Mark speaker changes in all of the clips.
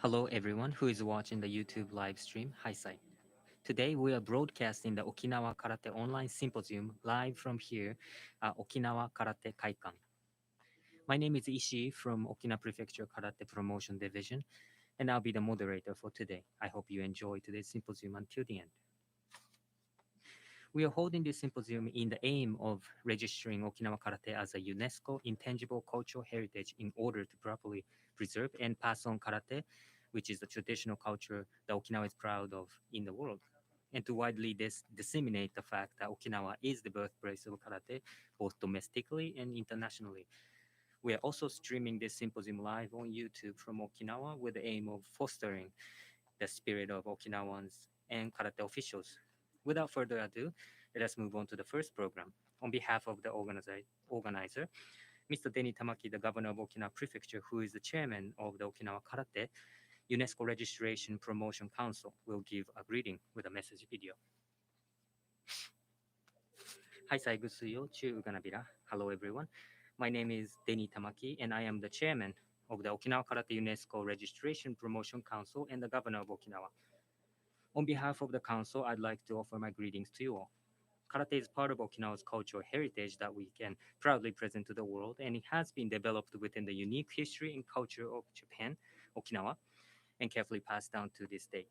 Speaker 1: Hello, everyone who is watching the YouTube live stream. Hi, Sai. Today, we are broadcasting the Okinawa Karate Online Symposium live from here at Okinawa Karate Kaikan. My name is Ishii from Okinawa Prefecture Karate Promotion Division, and I'll be the moderator for today. I hope you enjoy today's symposium until the end. We are holding this symposium in the aim of registering Okinawa Karate as a UNESCO Intangible Cultural Heritage in order to properly preserve and pass on karate, which is the traditional culture that Okinawa is proud of in the world, and to widely disseminate the fact that Okinawa is the birthplace of karate, both domestically and internationally. We are also streaming this symposium live on YouTube from Okinawa with the aim of fostering the spirit of Okinawans and karate officials. Without further ado, let us move on to the first program. On behalf of the organizer, Mr. Deni Tamaki, the governor of Okinawa Prefecture, who is the chairman of the Okinawa Karate UNESCO Registration Promotion Council, will give a greeting with a message video. Hai sai gusuyo chu uganabira. Hello everyone. My name is Deni Tamaki and I am the chairman of the Okinawa Karate UNESCO Registration Promotion Council and the governor of Okinawa. On behalf of the council, I'd like to offer my greetings to you all. Karate is part of Okinawa's cultural heritage that we can proudly present to the world, and it has been developed within the unique history and culture of Japan, Okinawa, and carefully passed down to this day.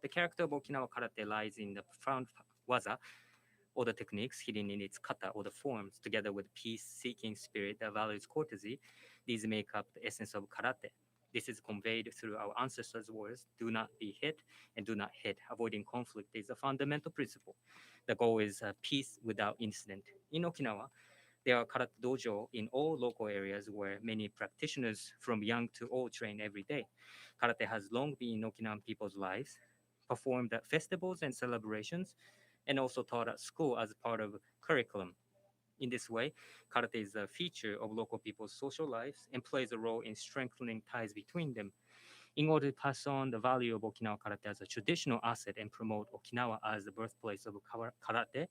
Speaker 1: The character of Okinawa Karate lies in the profound waza, or the techniques hidden in its kata, or the forms, together with peace-seeking spirit that values courtesy. These make up the essence of karate. This is conveyed through our ancestors' words: do not be hit and do not hit. Avoiding conflict is a fundamental principle. The goal is peace without incident. In Okinawa, there are karate dojo in all local areas where many practitioners from young to old train every day. Karate has long been in Okinawan people's lives, performed at festivals and celebrations, and also taught at school as part of curriculum. In this way, karate is a feature of local people's social lives and plays a role in strengthening ties between them. In order to pass on the value of Okinawa karate as a traditional asset and promote Okinawa as the birthplace of karate,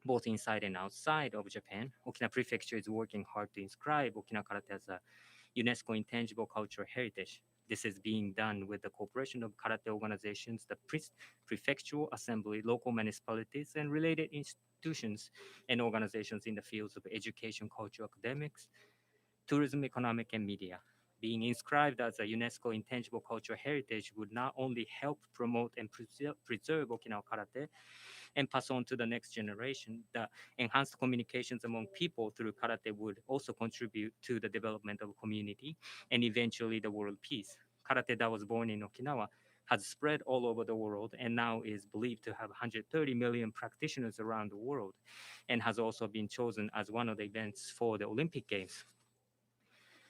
Speaker 1: both inside and outside of Japan, Okinawa Prefecture is working hard to inscribe Okinawa karate as a UNESCO Intangible Cultural Heritage. This is being done with the cooperation of karate organizations, the prefectural assembly, local municipalities, and related institutions and organizations in the fields of education, culture, academics, tourism, economic, and media. Being inscribed as a UNESCO Intangible Cultural Heritage would not only help promote and preserve Okinawa karate and pass on to the next generation, the enhanced communications among people through karate would also contribute to the development of community and eventually the world peace. Karate that was born in Okinawa has spread all over the world and now is believed to have 130 million practitioners around the world and has also been chosen as one of the events for the Olympic Games.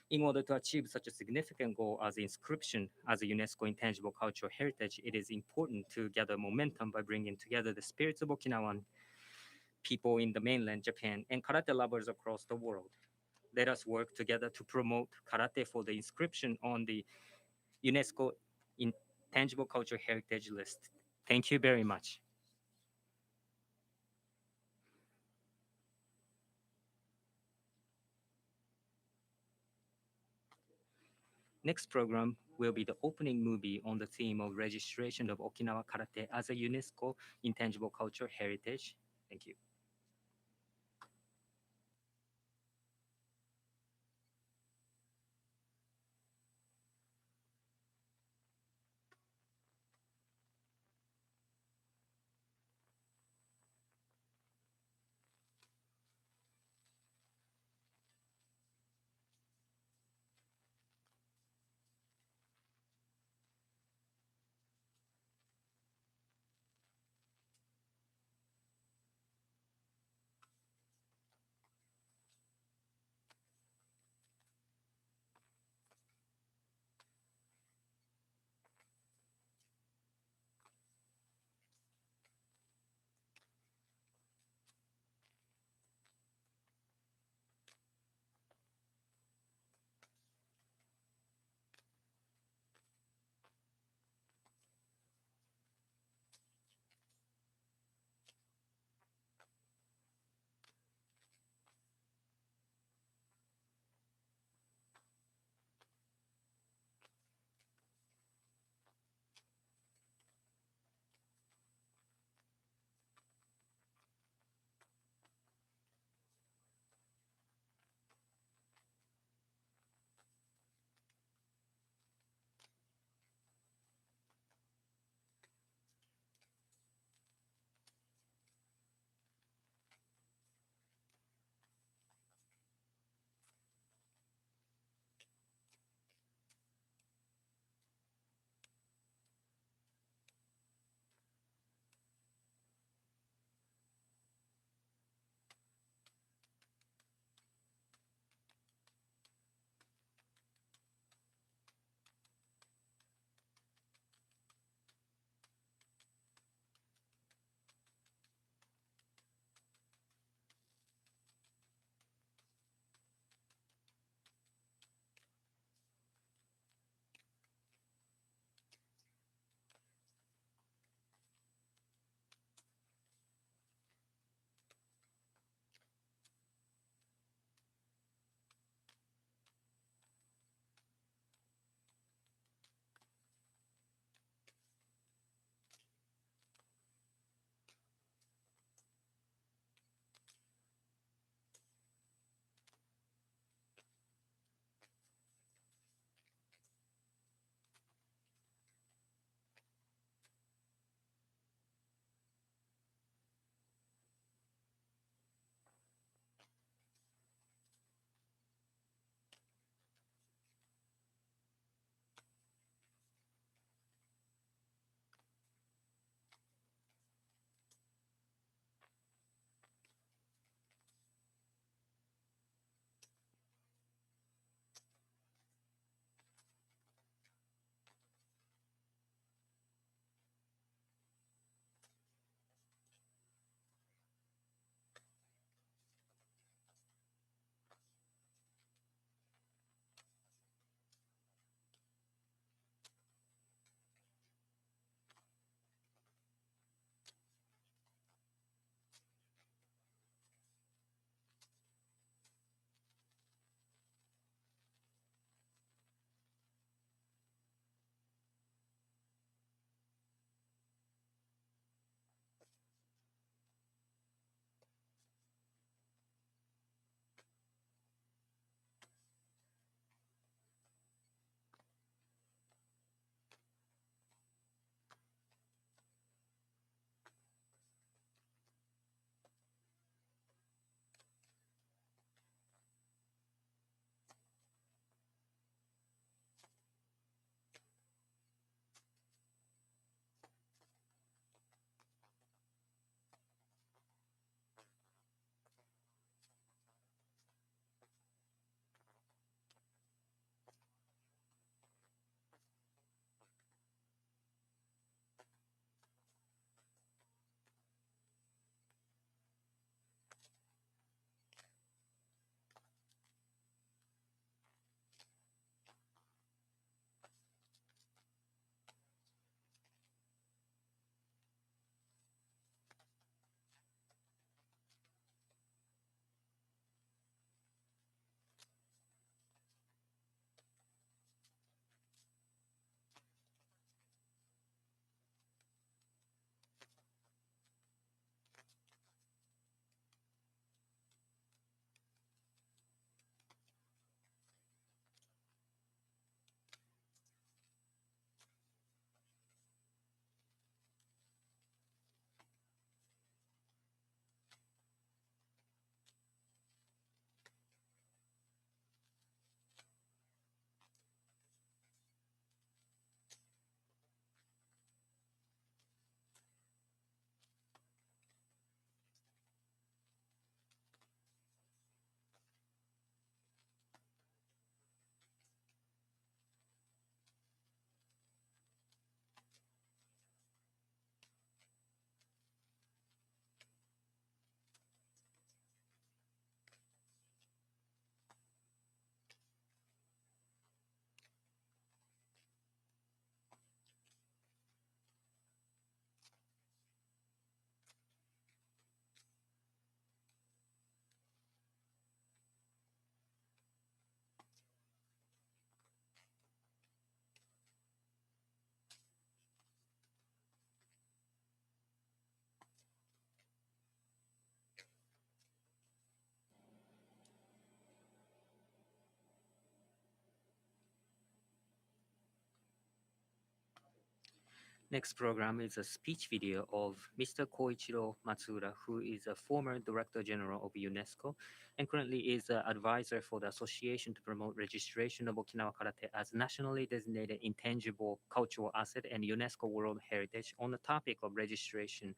Speaker 1: In order to achieve such a significant goal as inscription as a UNESCO Intangible Cultural Heritage, it is important to gather momentum by bringing together the spirits of Okinawan people in the mainland Japan and karate lovers across the world. Let us work together to promote karate for the inscription on the UNESCO Intangible Cultural Heritage list. Thank you very much. Next program will be the opening movie on the theme of registration of Okinawa Karate as a UNESCO Intangible Cultural Heritage. Thank you. Next program is a speech video of Mr. Koichiro Matsuda, who is a former Director General of UNESCO and currently is an advisor for the Association to promote registration of Okinawa Karate as nationally designated intangible cultural asset and UNESCO World Heritage on the topic of registration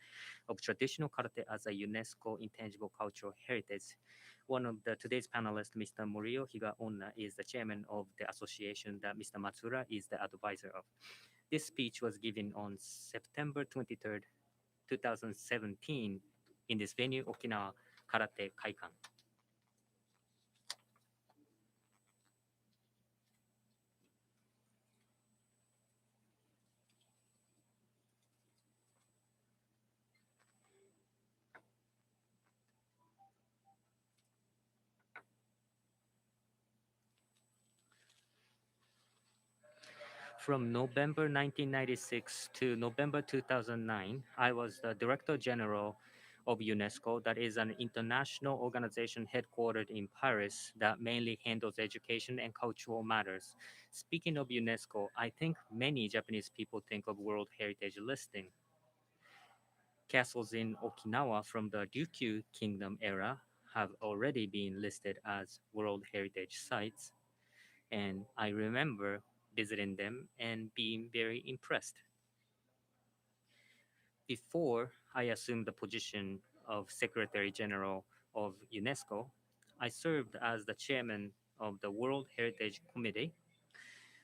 Speaker 1: of traditional karate as a UNESCO intangible cultural heritage. One of the today's panelists, Mr. Morio Higaonna, is the chairman of the association that Mr. Matsuda is the advisor of. This speech was given on September 23rd, 2017, in this venue, Okinawa Karate Kaikan. From November 1996 to November 2009, I was the Director General of UNESCO, that is an international organization headquartered in Paris that mainly handles education and cultural matters. Speaking of UNESCO, I think many Japanese people think of World Heritage Listing. Castles in Okinawa from the Ryukyu Kingdom era have already been listed as World Heritage Sites, and I remember visiting them and being very impressed. Before I assumed the position of Secretary General of UNESCO, I served as the chairman of the World Heritage Committee,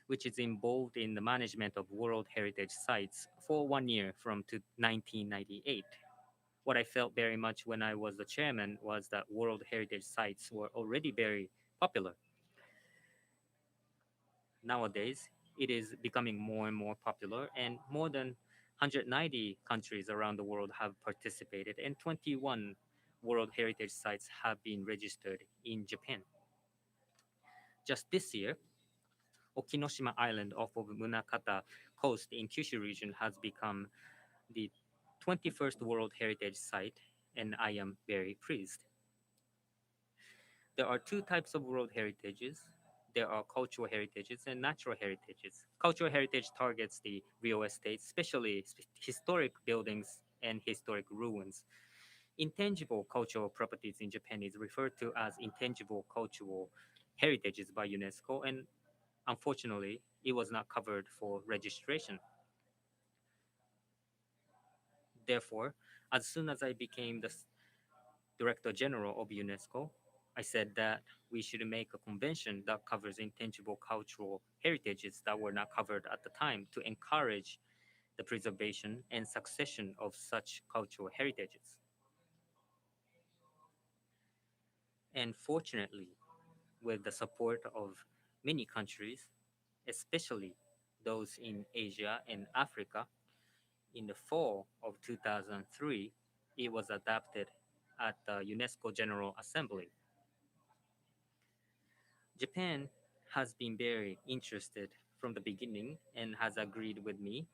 Speaker 1: which is involved in the management of World Heritage sites for 1 year from to 1998. What I felt very much when I was the chairman was that World Heritage sites were already very popular. Nowadays, it is becoming more and more popular, and more than 190 countries around the world have participated, and 21 World Heritage sites have been registered in Japan. Just this year, Okinoshima Island off of Munakata coast in Kyushu region has become the 21st World Heritage Site, and I am very pleased. There are two types of world heritages. There are cultural heritages and natural heritages. Cultural heritage targets the real estate, especially historic buildings and historic ruins. Intangible cultural properties in Japan is referred to as intangible cultural heritages by UNESCO, and unfortunately, it was not covered for registration. Therefore, as soon as I became the Director General of UNESCO, I said that we should make a convention that covers intangible cultural heritages that were not covered at the time to encourage the preservation and succession of such cultural heritages. And fortunately, with the support of many countries, especially those in Asia and Africa, in the fall of 2003, it was adopted at the UNESCO General Assembly. Japan has been very interested from the beginning and has agreed with me.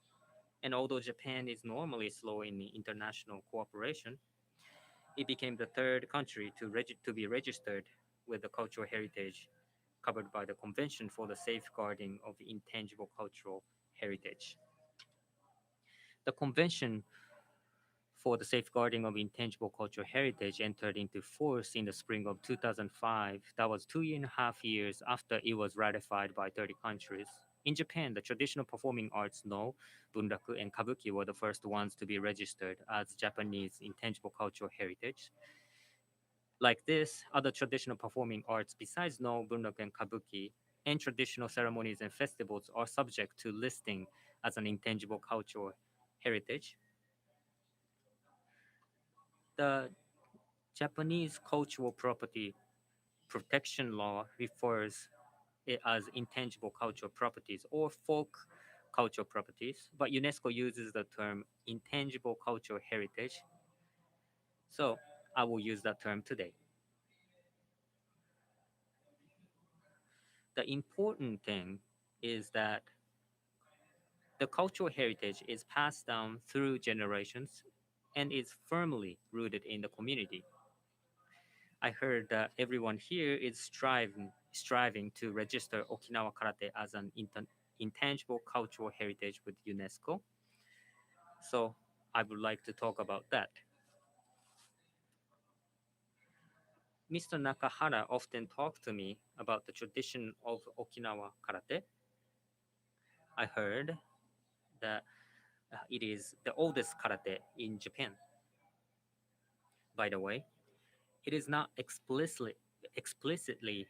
Speaker 1: And although Japan is normally slow in international cooperation, it became the third country to be registered with the cultural heritage covered by the Convention for the Safeguarding of Intangible Cultural Heritage. The Convention for the Safeguarding of Intangible Cultural Heritage entered into force in the spring of 2005. That was 2.5 years after it was ratified by 30 countries. In Japan, the traditional performing arts No, Bunraku, and Kabuki were the first ones to be registered as Japanese intangible cultural heritage. Like this, other traditional performing arts besides No, Bunraku, and Kabuki, and traditional ceremonies and festivals are subject to listing as an intangible cultural heritage. The Japanese cultural property protection law refers it as intangible cultural properties or folk cultural properties, but UNESCO uses the term intangible cultural heritage. So I will use that term today. The important thing is that the cultural heritage is passed down through generations and is firmly rooted in the community. I heard that everyone here is striving to register Okinawa Karate as an intangible cultural heritage with UNESCO. So I would like to talk about that. Mr. Nakahara often talks to me about the tradition of Okinawa karate. I heard that it is the oldest karate in Japan. By the way, it is not explicitly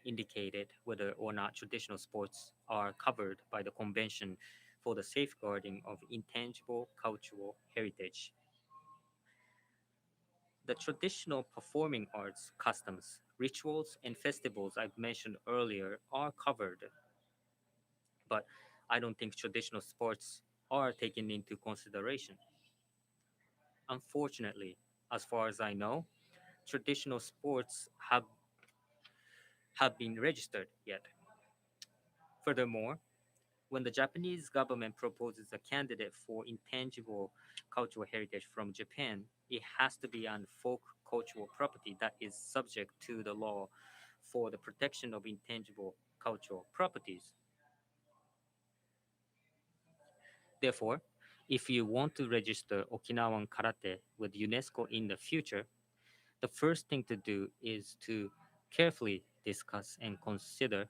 Speaker 1: indicated whether or not traditional sports are covered by the Convention for the Safeguarding of Intangible Cultural Heritage. The traditional performing arts, customs, rituals, and festivals I've mentioned earlier are covered, but I don't think traditional sports are taken into consideration. Unfortunately, as far as I know, traditional sports have been registered yet. Furthermore, when the Japanese government proposes a candidate for intangible cultural heritage from Japan, it has to be on folk cultural property that is subject to the law for the protection of intangible cultural properties. Therefore, if you want to register Okinawan karate with UNESCO in the future, the first thing to do is to carefully discuss and consider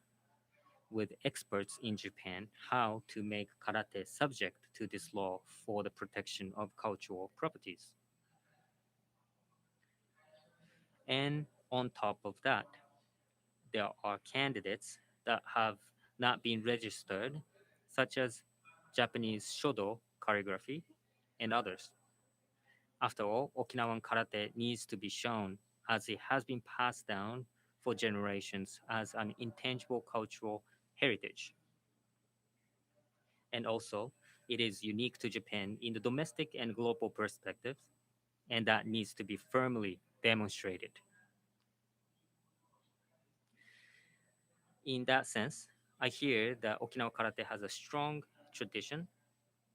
Speaker 1: with experts in Japan how to make karate subject to this law for the protection of cultural properties. And on top of that, there are candidates that have not been registered, such as Japanese shodo choreography and others. After all, Okinawan karate needs to be shown as it has been passed down for generations as an intangible cultural heritage. And also, it is unique to Japan in the domestic and global perspectives, and that needs to be firmly demonstrated. In that sense, I hear that Okinawa karate has a strong tradition,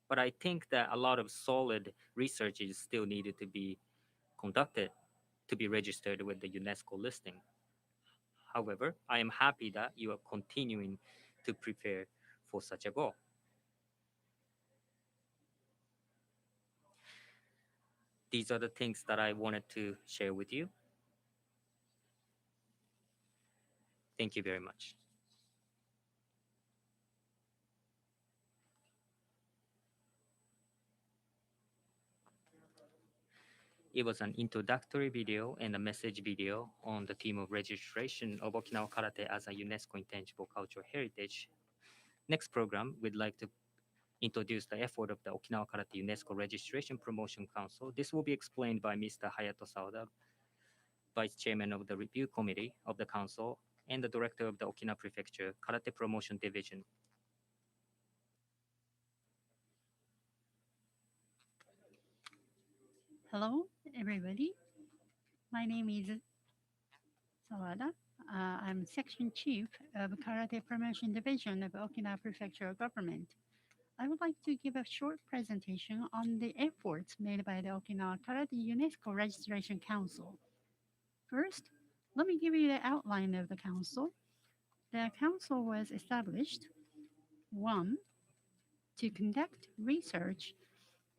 Speaker 1: but I think that a lot of solid research is still needed to be conducted to be registered with the UNESCO listing. However, I am happy that you are continuing to prepare for such a goal. These are the things that I wanted to share with you. Thank you very much. It was an introductory video and a message video on the theme of registration of Okinawa Karate as a UNESCO Intangible Cultural Heritage. Next program, we'd like to introduce the effort of the Okinawa Karate UNESCO Registration Promotion Council. This will be explained by Mr. Hayato Sauda, Vice Chairman of the Review Committee of the Council and the Director of the Okinawa Prefecture Karate Promotion Division.
Speaker 2: Hello, everybody. My name is Sawada. I'm Section Chief of Karate Promotion Division of Okinawa Prefectural Government. I would like to give a short presentation on the efforts made by the Okinawa Karate UNESCO Registration Council. First, let me give you the outline of the council. The council was established, one, to conduct research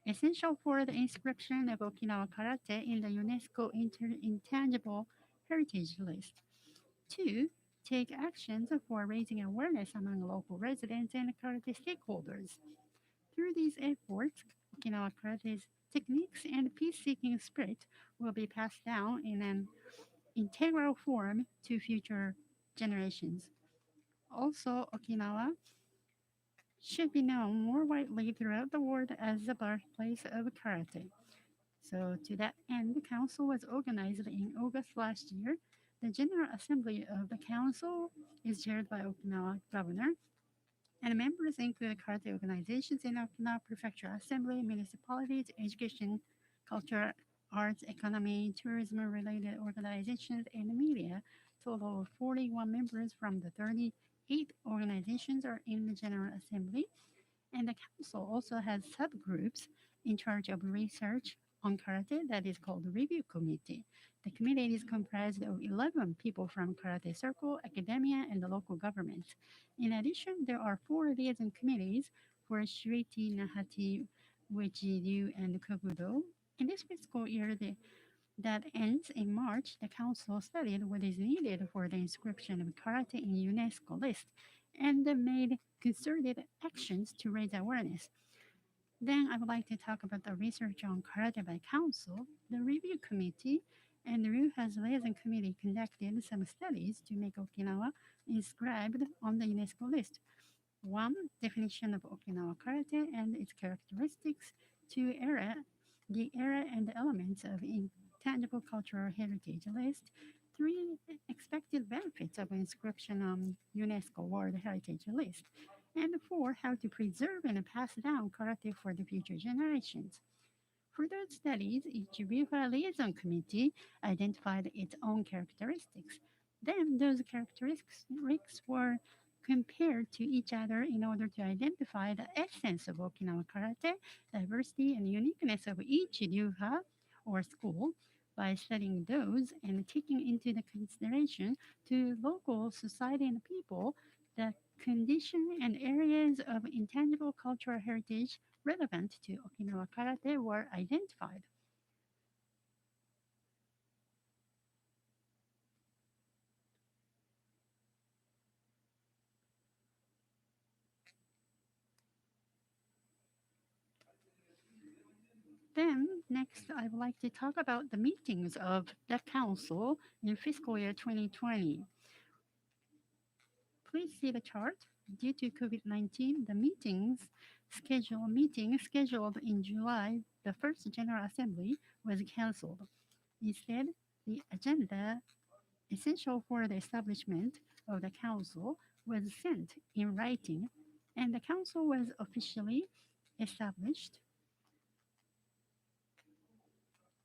Speaker 2: essential for the inscription of Okinawa Karate in the UNESCO Intangible Heritage List. Two, take actions for raising awareness among local residents and karate stakeholders. Through these efforts, Okinawa karate's techniques and peace-seeking spirit will be passed down in an integral form to future generations. Also, Okinawa should be known more widely throughout the world as the birthplace of karate. So, to that end, the council was organized in August last year. The General Assembly of the council is chaired by Okinawa Governor, and members include karate organizations in Okinawa Prefecture Assembly, municipalities, education, culture, arts, economy, tourism related organizations, and media. Total of 41 members from the 38 organizations are in the General Assembly, and the council also has subgroups in charge of research on karate that is called the review committee. The committee is comprised of 11 people from karate circle, academia, and the local government. In addition, there are four liaison committees for Shuichi Nahati Uechi-ryu, and Kobudo. In this fiscal year that ends in March, the Council studied what is needed for the inscription of karate in UNESCO list and made concerted actions to raise awareness. Then I would like to talk about the research on karate by council. The review committee and the Ruha's liaison committee conducted some studies to make Okinawa inscribed on the UNESCO list. One, definition of Okinawa karate and its characteristics. Two, the era and the elements of intangible cultural heritage list. Three, expected benefits of inscription on UNESCO World Heritage List. And four, how to preserve and pass down karate for the future generations. For those studies, each Rifa liaison committee identified its own characteristics. Then those characteristics were compared to each other in order to identify the essence of Okinawa karate, diversity and uniqueness of each ryuha or school. By studying those and taking into the consideration to local society and people the condition and areas of intangible cultural heritage relevant to Okinawa karate were identified. Then, next, I would like to talk about the meetings of the Council in fiscal year 2020. Please see the chart. Due to COVID-19, the meeting scheduled in July, the first General Assembly was cancelled. Instead, the agenda essential for the establishment of the Council was sent in writing, and the Council was officially established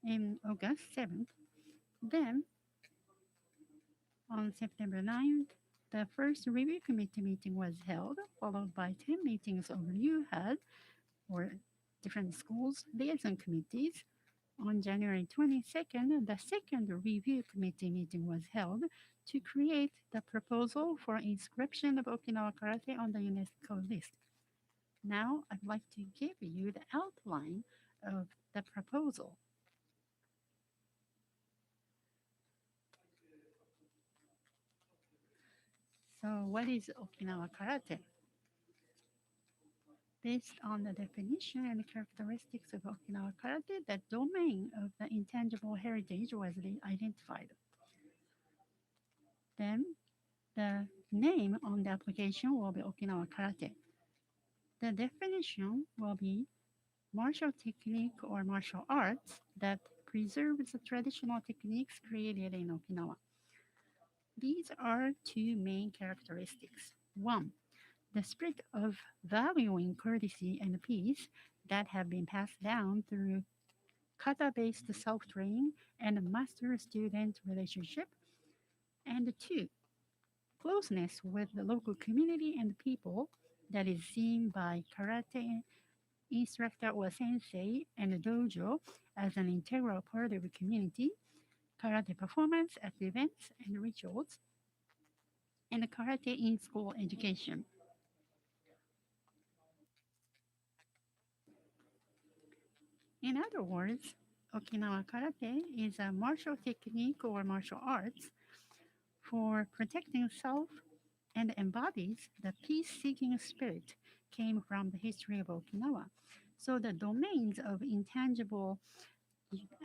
Speaker 2: in August 7th. Then, on September 9th, the first review committee meeting was held, followed by 10 meetings of RUHAD, or different schools, liaison committees. On January 22nd, the second review committee meeting was held to create the proposal for inscription of Okinawa Karate on the UNESCO list. Now, I'd like to give you the outline of the proposal. So, what is Okinawa Karate? Based on the definition and characteristics of Okinawa Karate, the domain of the intangible heritage was identified. Then, the name on the application will be Okinawa Karate. The definition will be martial technique or martial arts that preserves the traditional techniques created in Okinawa. These are two main characteristics. One, the spirit of valuing courtesy and peace that have been passed down through kata-based self-training and master-student relationship. And two, closeness with the local community and people that is seen by karate instructor or sensei and dojo as an integral part of a community, karate performance at events and rituals, and karate in school education. In other words, Okinawa Karate is a martial technique or martial arts for protecting self and embodies the peace seeking spirit came from the history of Okinawa. So the domains of intangible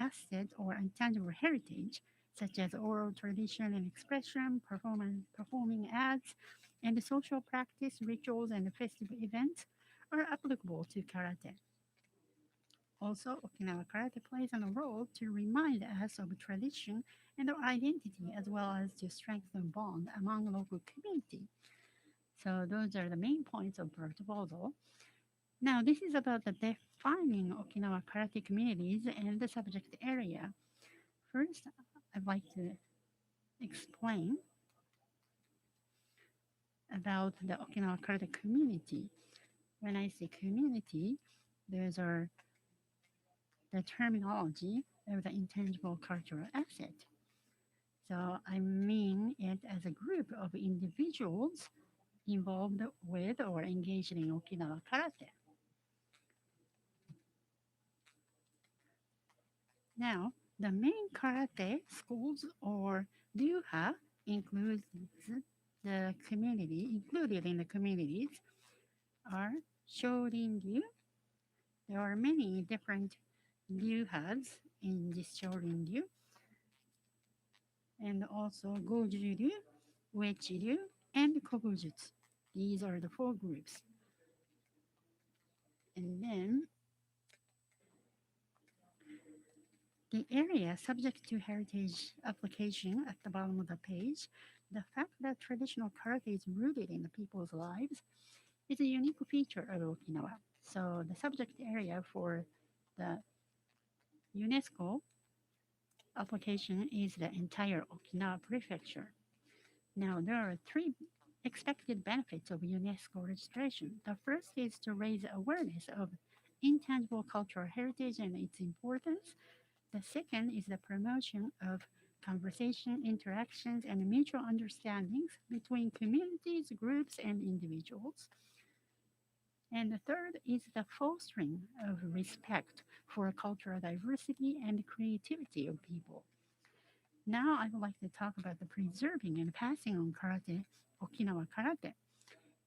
Speaker 2: assets or intangible heritage, such as oral tradition and expression, performing arts, and the social practice, rituals, and festive events, are applicable to karate. Also, Okinawa Karate plays a role to remind us of tradition and our identity, as well as to strengthen bond among local community. So those are the main points of the proposal. Now, this is about the defining Okinawa Karate communities and the subject area. First, I'd like to explain about the Okinawa Karate community. When I say community, those are the terminology of the intangible cultural asset. So I mean it as a group of individuals involved with or engaged in Okinawa Karate. Now, the main karate schools or ryuha includes the community, included in the communities are Shorin-ryu. There are many different ryuhas in this Shorin-ryu, and also Goju-ryu, Uechi-ryu, and Kogujutsu. These are the four groups. And then the area subject to heritage application at the bottom of the page, the fact that traditional karate is rooted in the people's lives is a unique feature of Okinawa. So the subject area for the UNESCO application is the entire Okinawa prefecture. Now, there are three expected benefits of UNESCO registration. The first is to raise awareness of intangible cultural heritage and its importance. The second is the promotion of conversation, interactions, and mutual understandings between communities, groups, and individuals. And the third is the fostering of respect for cultural diversity and creativity of people. Now I would like to talk about the preserving and passing on karate, Okinawa karate.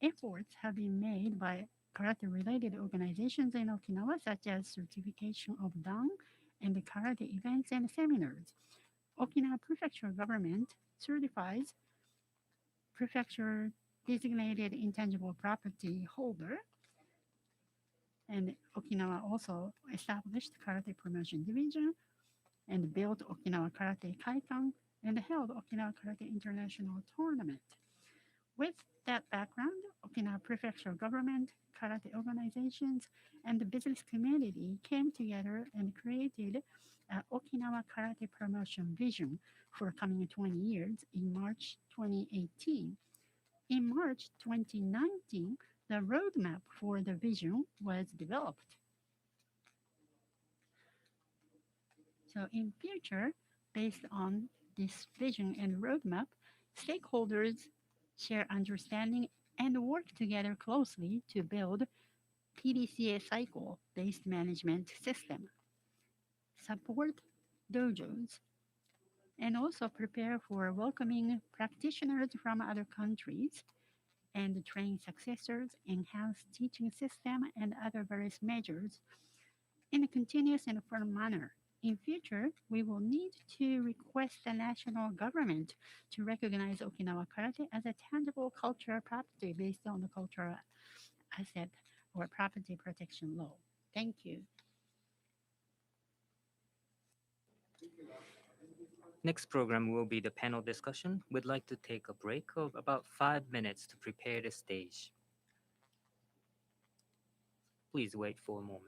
Speaker 2: Efforts have been made by karate-related organizations in Okinawa, such as certification of Dan and the karate events and seminars. Okinawa Prefecture government certifies prefecture designated intangible property holder, and Okinawa also established Karate Promotion Division and built Okinawa Karate Kaikan and held Okinawa Karate International Tournament. With that background, Okinawa Prefecture government, karate organizations, and the business community came together and created Okinawa Karate Promotion Vision for coming 20 years in March 2018. In March 2019, the roadmap for the vision was developed. So in future, based on this vision and roadmap, stakeholders share understanding and work together closely to build PDCA cycle-based management system, support dojos, and also prepare for welcoming practitioners from other countries and train successors, enhance teaching system, and other various measures in a continuous and firm manner. In future, we will need to request the national government to recognize Okinawa Karate as a tangible cultural property based on the cultural asset or property protection law. Thank you.
Speaker 1: Next program will be the panel discussion. We'd like to take a break of about 5 minutes to prepare the stage. Please wait for a moment.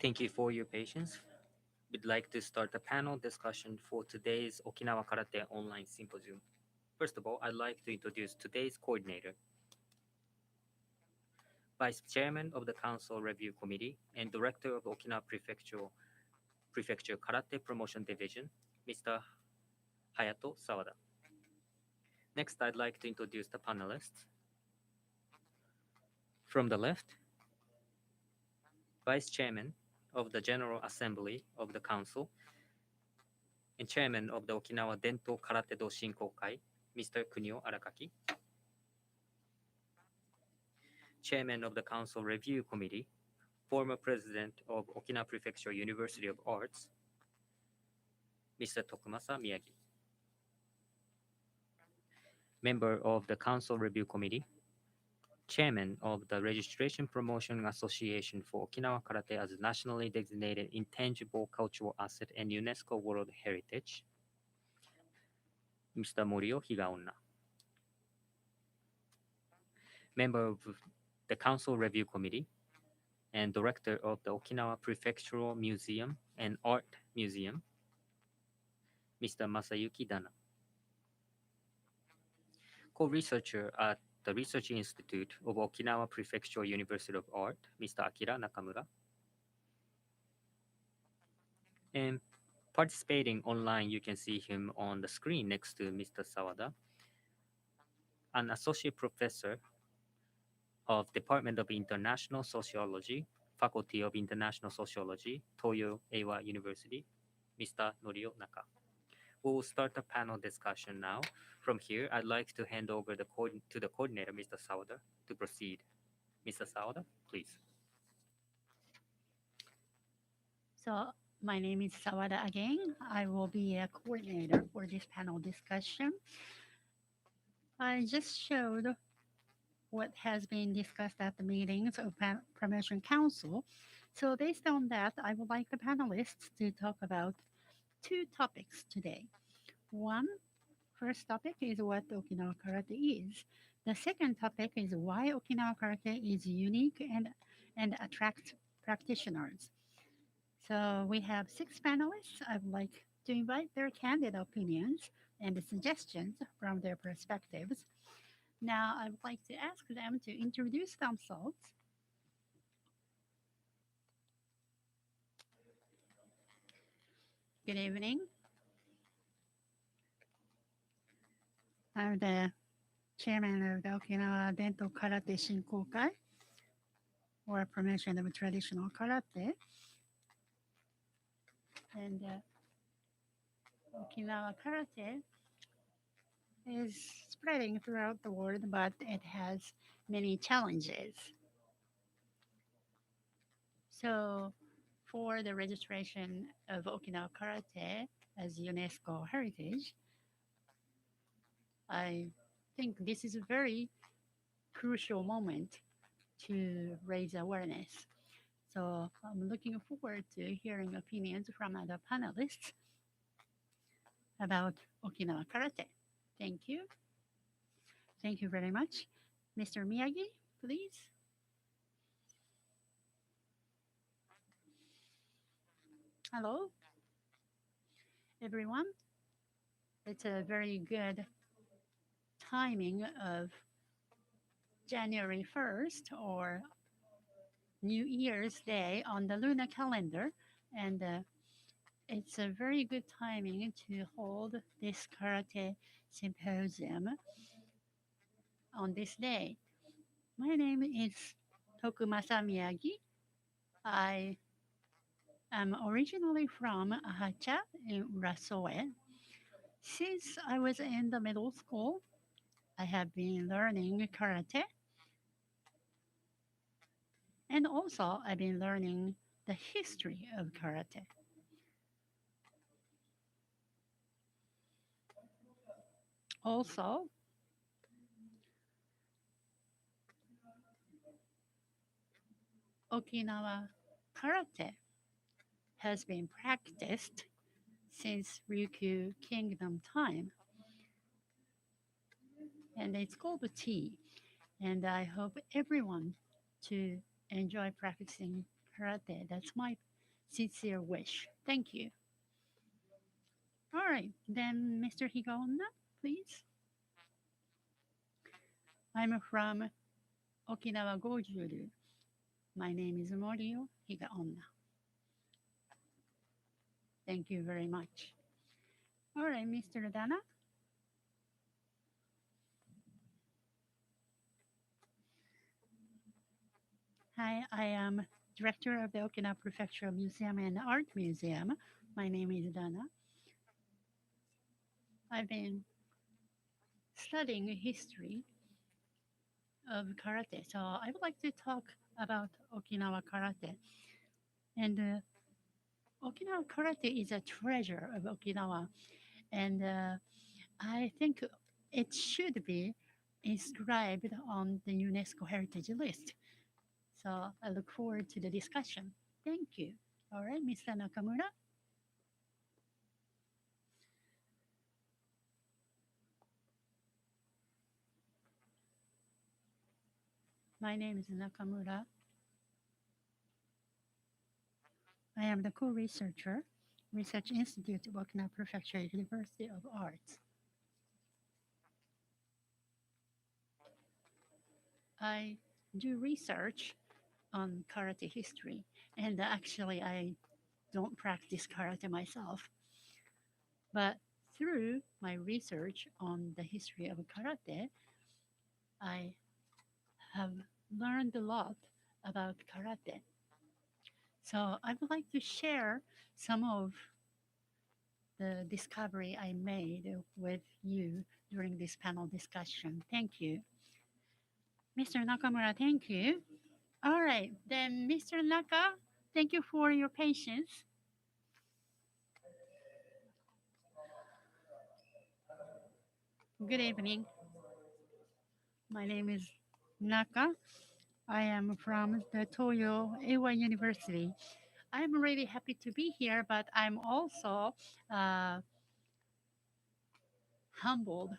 Speaker 1: Thank you for your patience. We'd like to start a panel discussion for today's Okinawa Karate Online Symposium. First of all, I'd like to introduce today's coordinator, Vice Chairman of the Council Review Committee and Director of Okinawa Prefecture Karate Promotion Division, Mr. Hayato Sawada. Next, I'd like to introduce the panelists. From the left, Vice Chairman of the General Assembly of the Council and Chairman of the Okinawa Dento Karate Do Shinkokai, Mr. Kunio Arakaki. Chairman of the Council Review Committee, former President of Okinawa Prefecture University of Arts, Mr. Tokumasa Miyagi. Member of the Council Review Committee, Chairman of the Registration Promotion Association for Okinawa Karate as a nationally designated intangible cultural asset and UNESCO World Heritage, Mr. Morio Higaonna. Member of the Council Review Committee and Director of the Okinawa Prefectural Museum and Art Museum, Mr. Masayuki Dana. Co-researcher at the Research Institute of Okinawa Prefectural University of Art, Mr. Akira Nakamura. And participating online, you can see him on the screen next to Mr. Sawada, an associate professor of Department of International Sociology, Faculty of International Sociology, Toyo Eiwa University, Mr. Norio Naka. We will start the panel discussion now. From here, I'd like to hand over to the coordinator, Mr. Sawada, to proceed. Mr. Sawada, please.
Speaker 2: So my name is Sawada again. I will be a coordinator for this panel discussion. I just showed what has been discussed at the meetings of Promotion Council. So based on that, I would like the panelists to talk about two topics today. One, first topic is what Okinawa Karate is. The second topic is why Okinawa Karate is unique and attracts practitioners. So we have six panelists. I would like to invite their candid opinions and suggestions from their perspectives. Now I would like to ask them to introduce themselves. Good evening. I'm the chairman of the Okinawa Dento Karate Shinkokai, or promotion of traditional karate. And Okinawa Karate is spreading throughout the world, but it has many challenges. So, for the registration of Okinawa Karate as UNESCO heritage, I think this is a very crucial moment to raise awareness. So, I'm looking forward to hearing opinions from other panelists about Okinawa Karate. Thank you. Thank you very much. Mr. Miyagi, please. Hello, everyone. It's a very good timing of January 1st or New Year's Day on the lunar calendar. And it's a very good timing to hold this karate symposium on this day. My name is Tokumasa Miyagi. I am originally from Ahacha in Urasoe. Since I was in the middle school, I have been learning karate, and also I've been learning the history of karate. Also, Okinawa karate has been practiced since Ryukyu Kingdom time, and it's called tea. And I hope everyone to enjoy practicing karate. That's my sincere wish. Thank you. All right, then Mr. Higaonna, please. I'm from Okinawa Gojuru. My name is Morio Higaonna. Thank you very much. All right, Mr. Dana. Hi, I am director of the Okinawa Prefectural Museum and Art Museum. My name is Dana. I've been studying history of karate, so I would like to talk about Okinawa karate. And Okinawa karate is a treasure of Okinawa, and I think it should be inscribed on the UNESCO Heritage List. So I look forward to the discussion. Thank you. All right, Mr. Nakamura. My name is Nakamura. I am the co-researcher, Research Institute of Okinawa Prefecture University of Arts. I do research on karate history, and actually I don't practice karate myself, but through my research on the history of karate, I have learned a lot about karate. So I would like to share some of the discovery I made with you during this panel discussion. Thank you. Mr. Nakamura, thank you. All right, then Mr. Naka, thank you for your patience. Good evening. My name is Naka. I am from the Toyo Eiwa University. I'm really happy to be here, but I'm also uh, humbled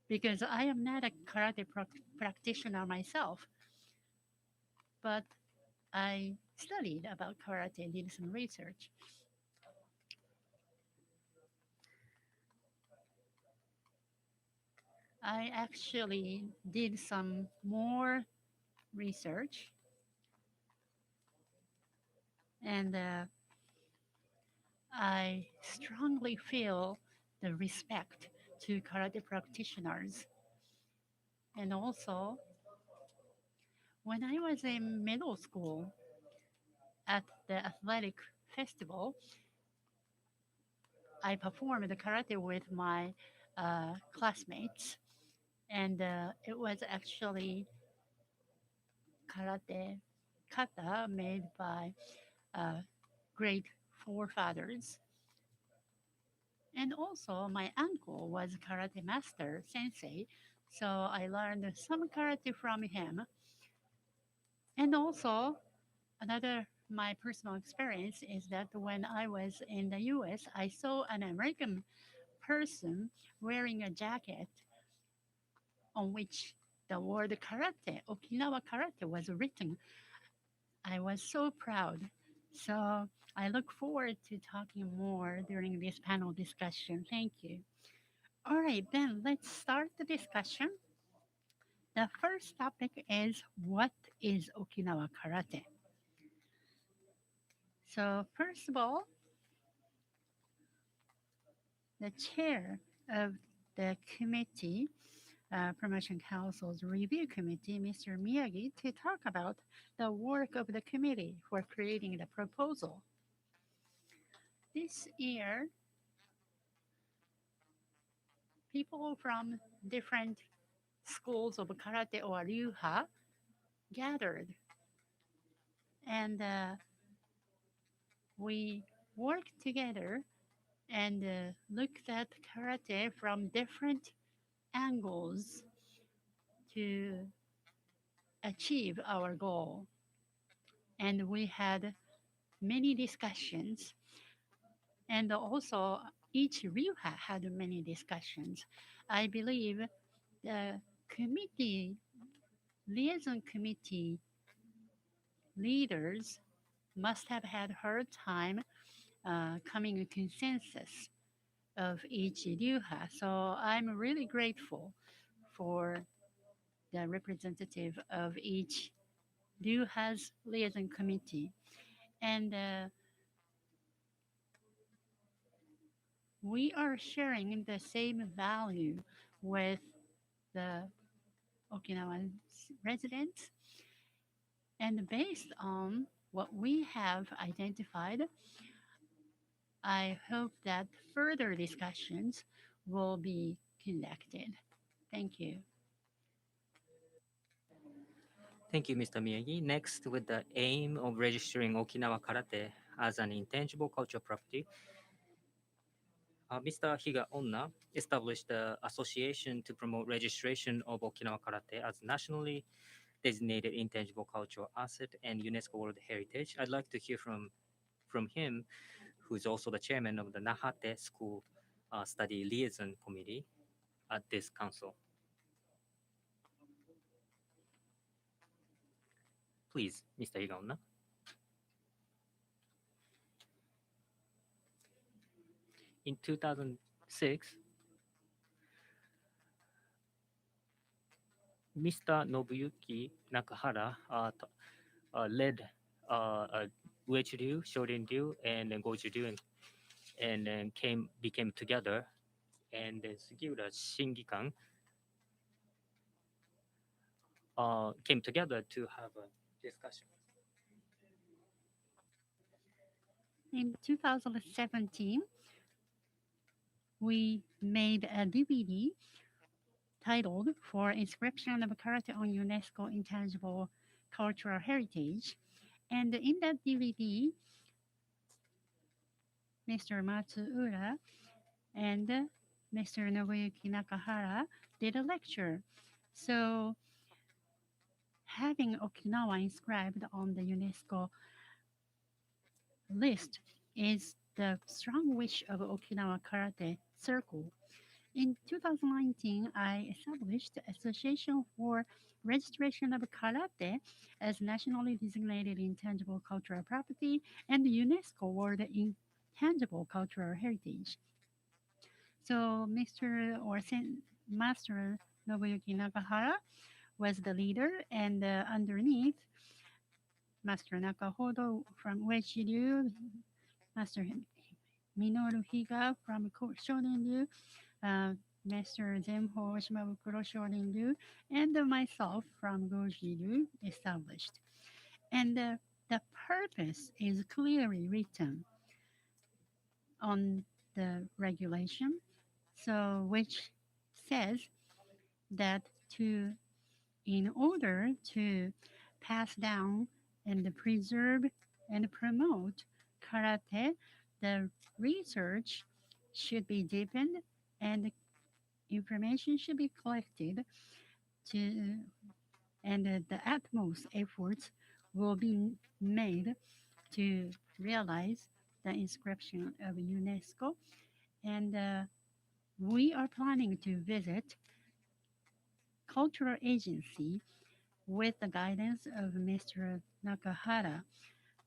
Speaker 2: because I am not a karate practitioner myself, but I studied about karate, did some research. I actually did some more research, and I strongly feel the respect to karate practitioners. And also, when I was in middle school at the athletic festival, I performed karate with my classmates, and it was actually karate kata made by uh, great forefathers. And also, my uncle was karate master sensei, so I learned some karate from him. And also, another my personal experience is that when I was in the US, I saw an American person wearing a jacket on which the word karate, Okinawa karate, was written. I was so proud. So I look forward to talking more during this panel discussion. Thank you. All right, then let's start the discussion. The first topic is what is Okinawa karate? So, first of all, the chair of the committee, Promotion Council's review committee, Mr. Miyagi, to talk about the work of the committee for creating the proposal. This year, people from different schools of karate or ryuha gathered, and we worked together and looked at karate from different angles to achieve our goal. And we had many discussions, and also each ryuha had many discussions. I believe the committee, liaison committee leaders must have had hard time coming to consensus of each Ryuha. So I'm really grateful for the representative of each Ryuha's liaison committee. And we are sharing the same value with the Okinawan residents. And based on what we have identified, I hope that further discussions will be conducted. Thank you.
Speaker 1: Thank you, Mr. Miyagi. Next, with the aim of registering Okinawa Karate as an intangible cultural property, Mr. Higa Onna established the Association to promote registration of Okinawa Karate as nationally designated intangible cultural asset and UNESCO World Heritage. I'd like to hear from him, who is also the chairman of the Nahate School Study Liaison Committee at this council. Please, Mr. Higa Onna. In 2006, Mr. Nobuyuki Nakahara led Uechi-ryu, Shorin-ryu, and then Goju-ryu, and then became together, and then Sugiura Shingikan came together to have a discussion.
Speaker 2: In 2017, we made a DVD titled For Inscription of Karate on UNESCO Intangible Cultural Heritage. And in that DVD, Mr. Matsuura and Mr. Nobuyuki Nakahara did a lecture. So, having Okinawa inscribed on the UNESCO list is the strong wish of Okinawa Karate Circle. In 2019, I established the Association for Registration of Karate as nationally designated intangible cultural property and the UNESCO World Intangible Cultural Heritage. So Master Nobuyuki Nakahara was the leader, and underneath Master Nakahodo from Uechi-ryu, Master Minoru Higa from Shorin-ryu, uh, Master Zenho Shimabukuro Shorin-ryu, and myself from Goji-ryu established. And the purpose is clearly written on the regulation, so which says that to in order to pass down and preserve and promote karate, the research should be deepened and information should be collected to and the utmost efforts will be made to realize the inscription of UNESCO. And we are planning to visit cultural agency with the guidance of Mr. Nakahara.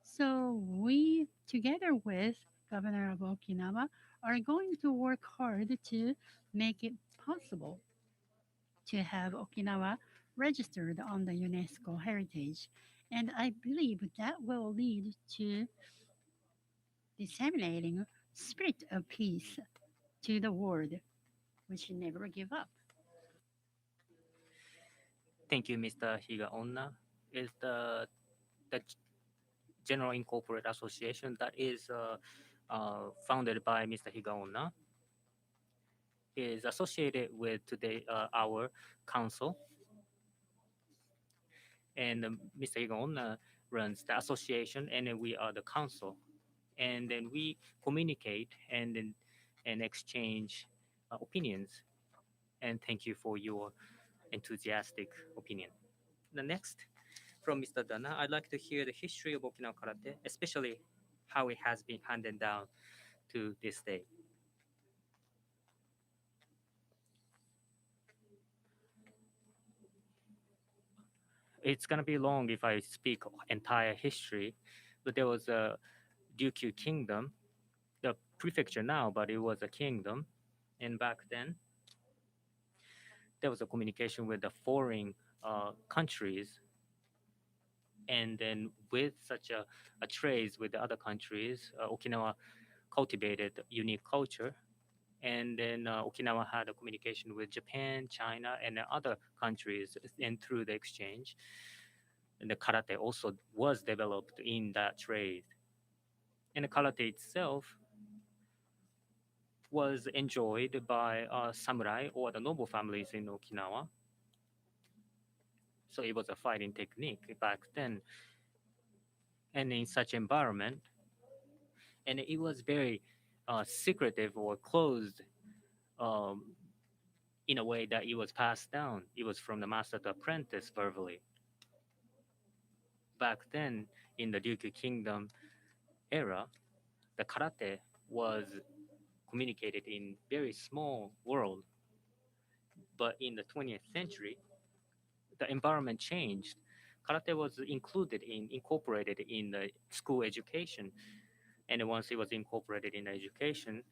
Speaker 2: So we, together with Governor of Okinawa, are going to work hard to make it possible to have Okinawa registered on the UNESCO heritage. And I believe that will lead to disseminating spirit of peace to the world. We should never give up.
Speaker 1: Thank you, Mr. Higa Onna. Is the General Incorporated Association that is founded by Mr. Higa Onna is associated with today our council, and Mr. Higa Onna runs the association, and then we are the council, and then we communicate and exchange opinions. And thank you for your enthusiastic opinion. The next, from Mr. Dana, I'd like to hear the history of Okinawa Karate, especially how it has been handed down to this day. It's gonna be long if I speak entire history, But there was a Ryukyu kingdom, the prefecture now, but it was a kingdom. And back then, there was a communication with the foreign countries. And then with such a trade with the other countries, Okinawa cultivated unique culture. And then Okinawa had a communication with Japan, China, and other countries, and through the exchange, and the karate also was developed in that trade. And the karate itself was enjoyed by samurai or the noble families in Okinawa. So it was a fighting technique back then, and in such environment, and it was very secretive or closed, um, in a way that it was passed down. It was from the master to apprentice verbally. Back then, in the Ryukyu Kingdom era, the karate was communicated in very small world. But in the 20th century, the environment changed. Karate was incorporated in the school education, and once it was incorporated in education,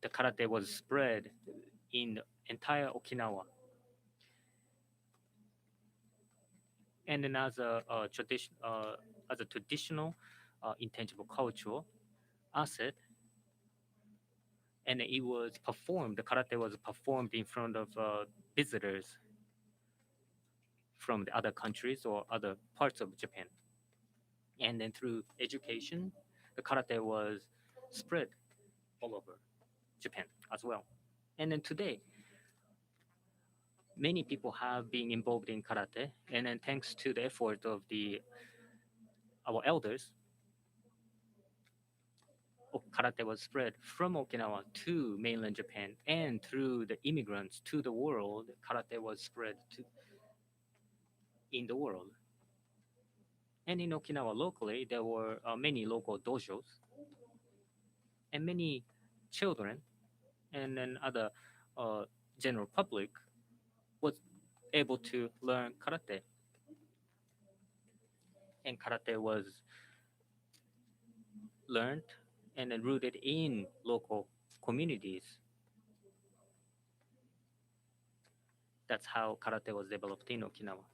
Speaker 1: the karate was spread in entire Okinawa. And then as a traditional intangible cultural asset, and it was performed. The karate was performed in front of visitors from the other countries or other parts of Japan. And then through education, the karate was spread all over Japan as well. And then today, many people have been involved in karate, and then thanks to the effort of the our elders, karate was spread from Okinawa to mainland Japan, and through the immigrants to the world, karate was spread to in the world. And in Okinawa locally, there were many local dojos, and many children and then other uh, general public was able to learn karate. And karate was learned and then rooted in local communities. That's how karate was developed in Okinawa.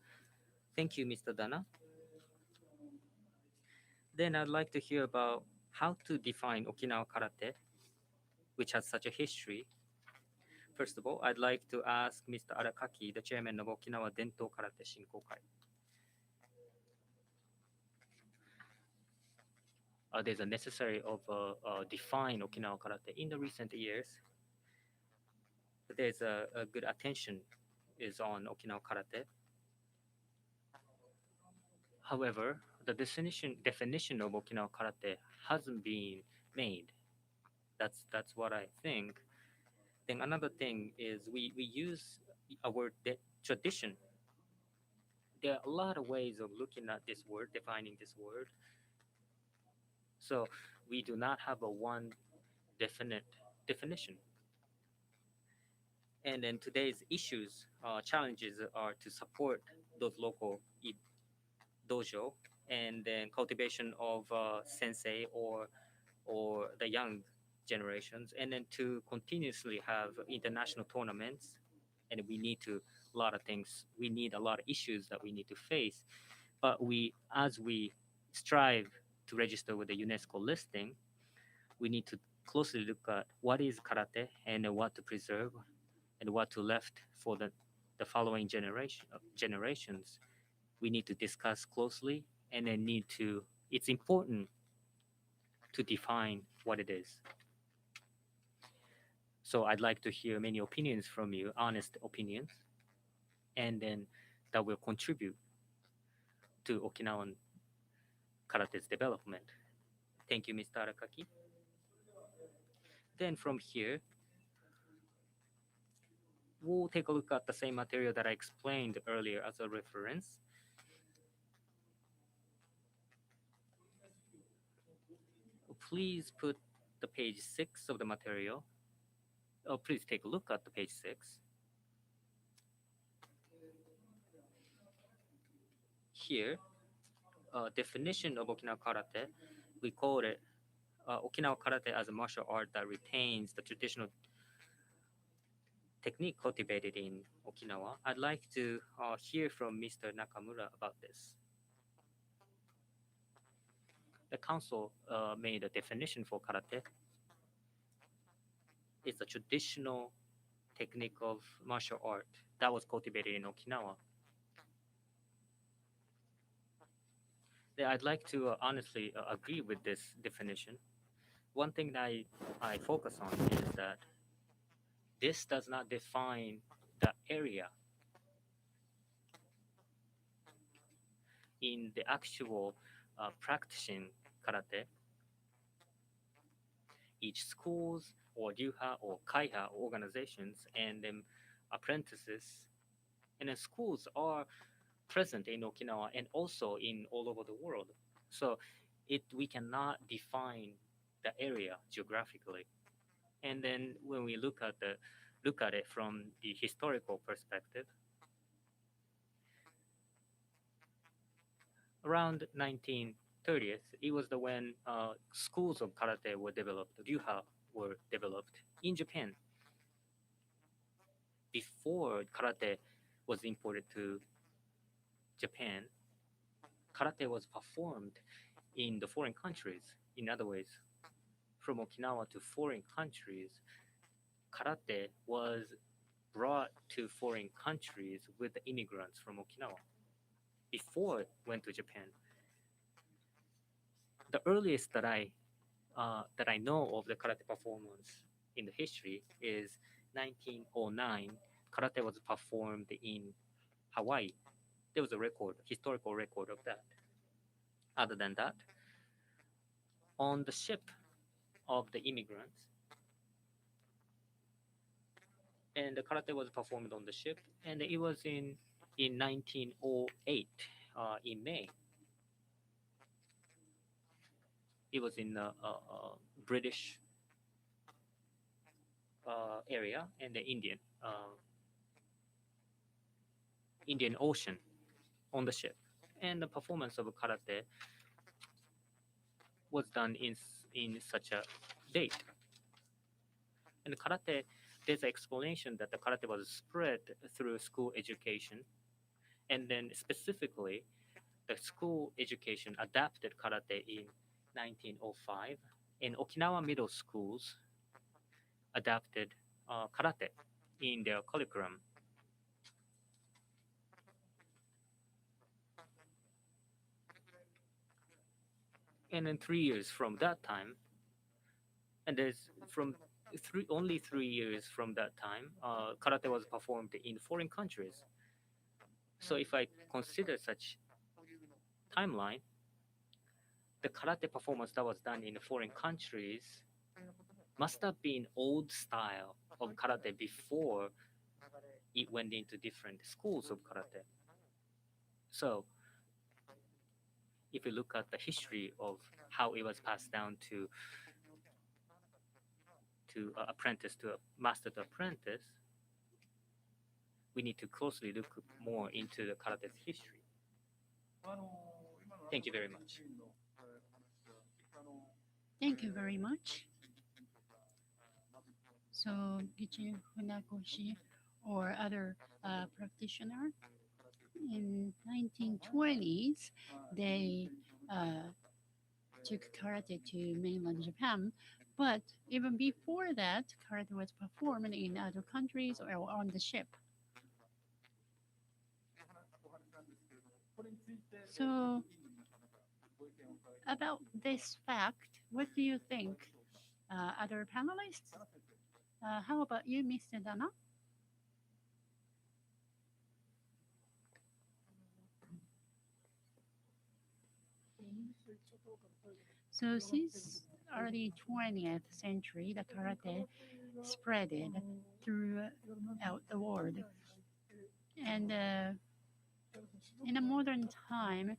Speaker 1: Thank you, Mr. Dana. Then I'd like to hear about how to define Okinawa karate, which has such a history. First of all, I'd like to ask Mr. Arakaki, the chairman of Okinawa Dento Karate Shinkokai. There's a necessary of define Okinawa karate in the recent years. There's a good attention is on Okinawa karate. However, the definition of Okinawa karate hasn't been made. That's what I think. Then another thing is we use a word tradition. There are a lot of ways of looking at this word, defining this word. So we do not have a one definite definition. And then today's issues, challenges are to support those local dojo, and then cultivation of sensei or the young generations, and then to continuously have international tournaments. And we need to a lot of things. We need a lot of issues that we need to face. But as we strive to register with the UNESCO listing, we need to closely look at what is karate and what to preserve and what to left for the following generations. We need to discuss closely, and then it's important to define what it is. So I'd like to hear many opinions from you, honest opinions, and then that will contribute to Okinawan karate's development. Thank you, Mr. Arakaki. Then from here, we'll take a look at the same material that I explained earlier as a reference. Please put the page 6 of the material. Oh, please take a look at the page 6. Here, definition of Okinawa Karate, we call it Okinawa Karate as a martial art that retains the traditional technique cultivated in Okinawa. I'd like to hear from Mr. Nakamura about this. The council made a definition for karate. It's a traditional technique of martial art that was cultivated in Okinawa. I'd like to honestly agree with this definition. One thing that I focus on is that this does not define the area in the actual practicing karate. Each schools or ryuha or kaiha organizations and then apprentices and then schools are present in Okinawa and also in all over the world. So we cannot define the area geographically. And then when we look at it from the historical perspective, around 1930s, it was the when schools of karate were developed, ryuha were developed in Japan. Before karate was imported to Japan, karate was performed in the foreign countries. In other ways, from Okinawa to foreign countries, karate was brought to foreign countries with the immigrants from Okinawa before it went to Japan. The earliest that I know of the karate performance in the history is 1909. Karate was performed in Hawaii. There was a record, historical record of that. Other than that, on the ship of the immigrants, and the karate was performed on the ship, and it was in 1908 in May. It was in the British area and the Indian Ocean on the ship, and the performance of karate was done in such a date. And karate, there's an explanation that the karate was spread through school education, and then specifically, the school education adapted karate in 1905, and Okinawa middle schools adapted karate in their curriculum. And then 3 years from that time, and there's from only 3 years from that time, karate was performed in foreign countries. So if I consider such timeline, the karate performance that was done in foreign countries must have been old style of karate before it went into different schools of karate. So if you look at the history of how it was passed down to apprentice to a master to apprentice, we need to closely look more into the karate's history. Thank you very much.
Speaker 2: Thank you very much. So, Gichi Funakoshi or other practitioner in 1920s, they took karate to mainland Japan. But even before that, karate was performed in other countries or on the ship. So, about this fact, what do you think, other panelists? How about you, Mr. Dana? So, since early 20th century, the karate spreaded throughout the world. And in a modern time,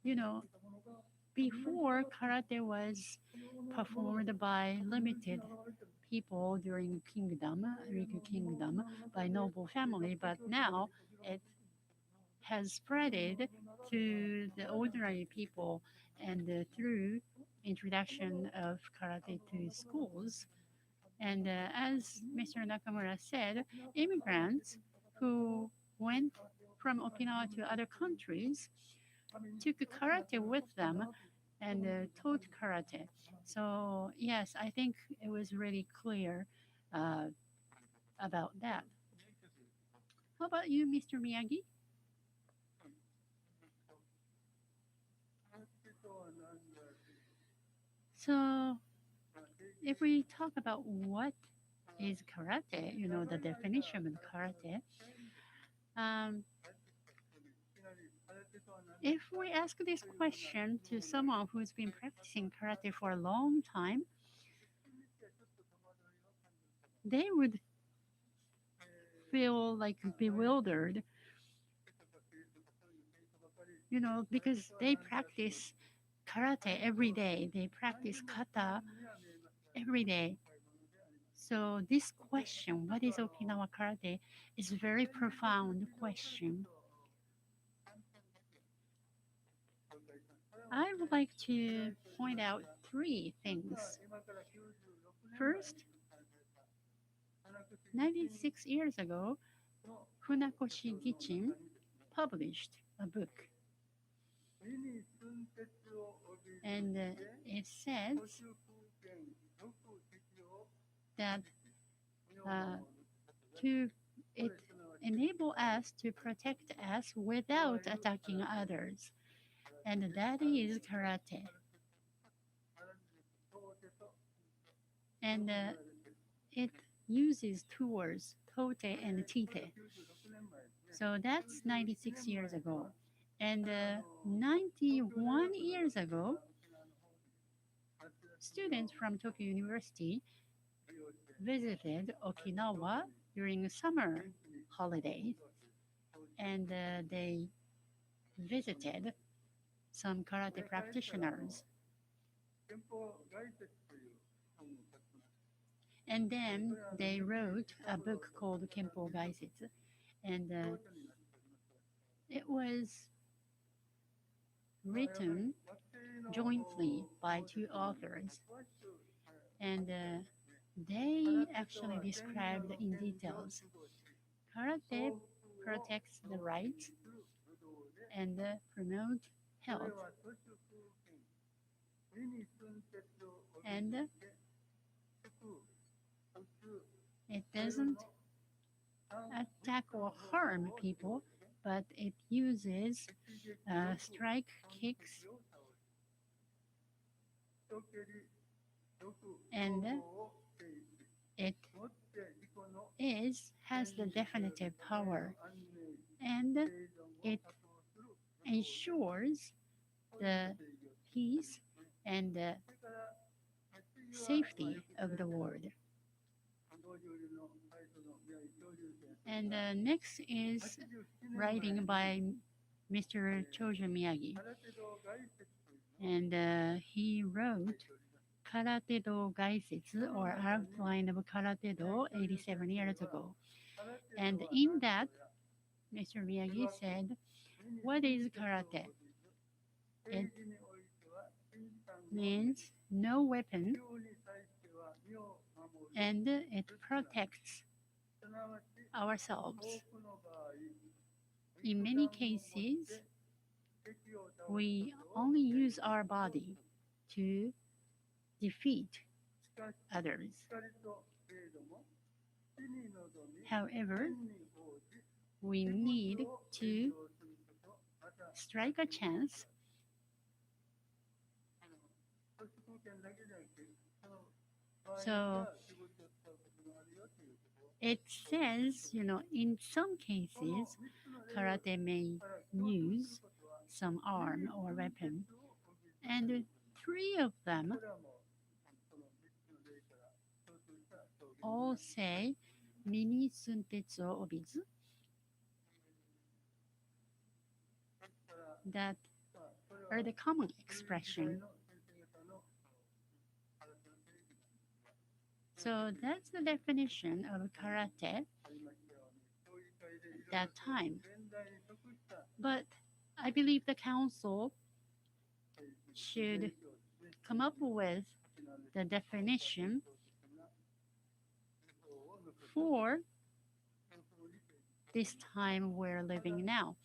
Speaker 2: you know, before karate was performed by limited people during kingdom, Rikyu kingdom, by noble family, but now it has spreaded to the ordinary people and through introduction of karate to schools. And as Mr. Nakamura said, immigrants who went from Okinawa to other countries took karate with them and taught karate. So, yes, I think it was really clear uh, about that. How about you, Mr. Miyagi? So, if we talk about what is karate, the definition of karate, um, if we ask this question to someone who's been practicing karate for a long time, they would feel like bewildered, because they practice karate every day, they practice kata every day. So this question, what is Okinawa karate, is a very profound question. I would like to point out three things. First, 96 years ago, Funakoshi Gichin published a book. And it says that to it enable us to protect us without attacking others, and that is karate. And it uses two words, tote and tite. So that's 96 years ago. And 91 years ago, students from Tokyo University visited Okinawa during summer holidays, and they visited some karate practitioners. And then they wrote a book called Kempo Gaisetsu, and it was written jointly by two authors, and they actually described in details. Karate protects the rights and promote health, and it doesn't attack or harm people, but it uses strike kicks, and it has the definitive power, and it ensures the peace and the safety of the world. And next is writing by Mr. Chojo Miyagi, and he wrote Karate Do Gaisetsu, or Outline of Karate Do, 87 years ago. And in that, Mr. Miyagi said, what is karate? It means no weapon, and it protects ourselves. In many cases, we only use our body to defeat others. However, we need to strike a chance so it says, in some cases, karate may use some arm or weapon, and three of them all say mini suntetsu o obizu, that are the common expression. So that's the definition of karate. that time. But I believe the council should come up with the definition for this time we're living now.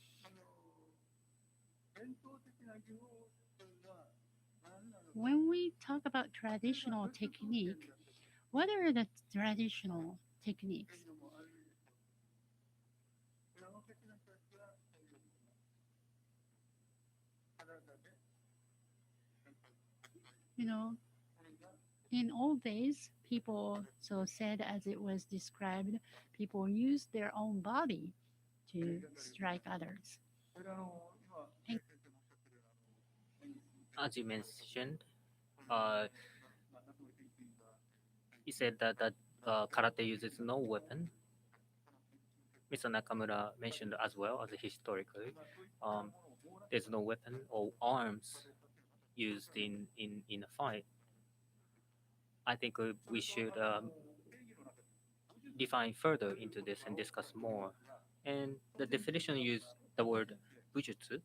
Speaker 2: When we talk about traditional technique, what are the traditional techniques? You know, in old days, people so said as it was described, people used their own body to strike others. And
Speaker 1: As you mentioned, uh, he said that karate uses no weapon. Mr. Nakamura mentioned as well as historically, um, there's no weapon or arms used in a fight. I think we should define further into this and discuss more. And the definition use the word bujutsu.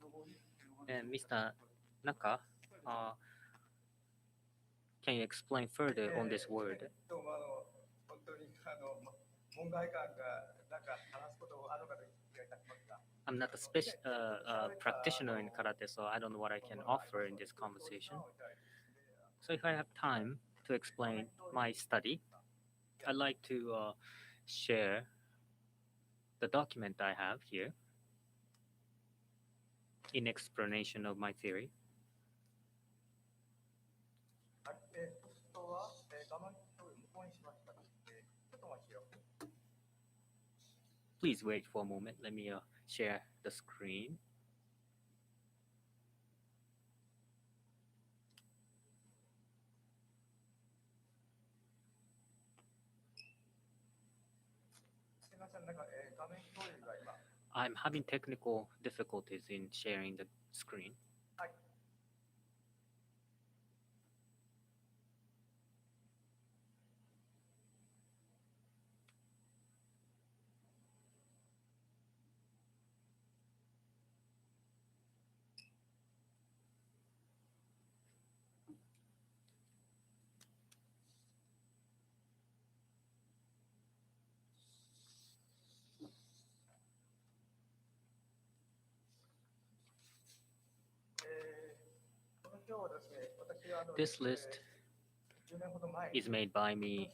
Speaker 1: And Mr. Naka, uh, can you explain further on this word? I'm not a practitioner in karate, so I don't know what I can offer in this conversation. So if I have time to explain my study, I'd like to share the document I have here in explanation of my theory. Please wait for a moment. Let me share the screen. I'm having technical difficulties in sharing the screen. This list is made by me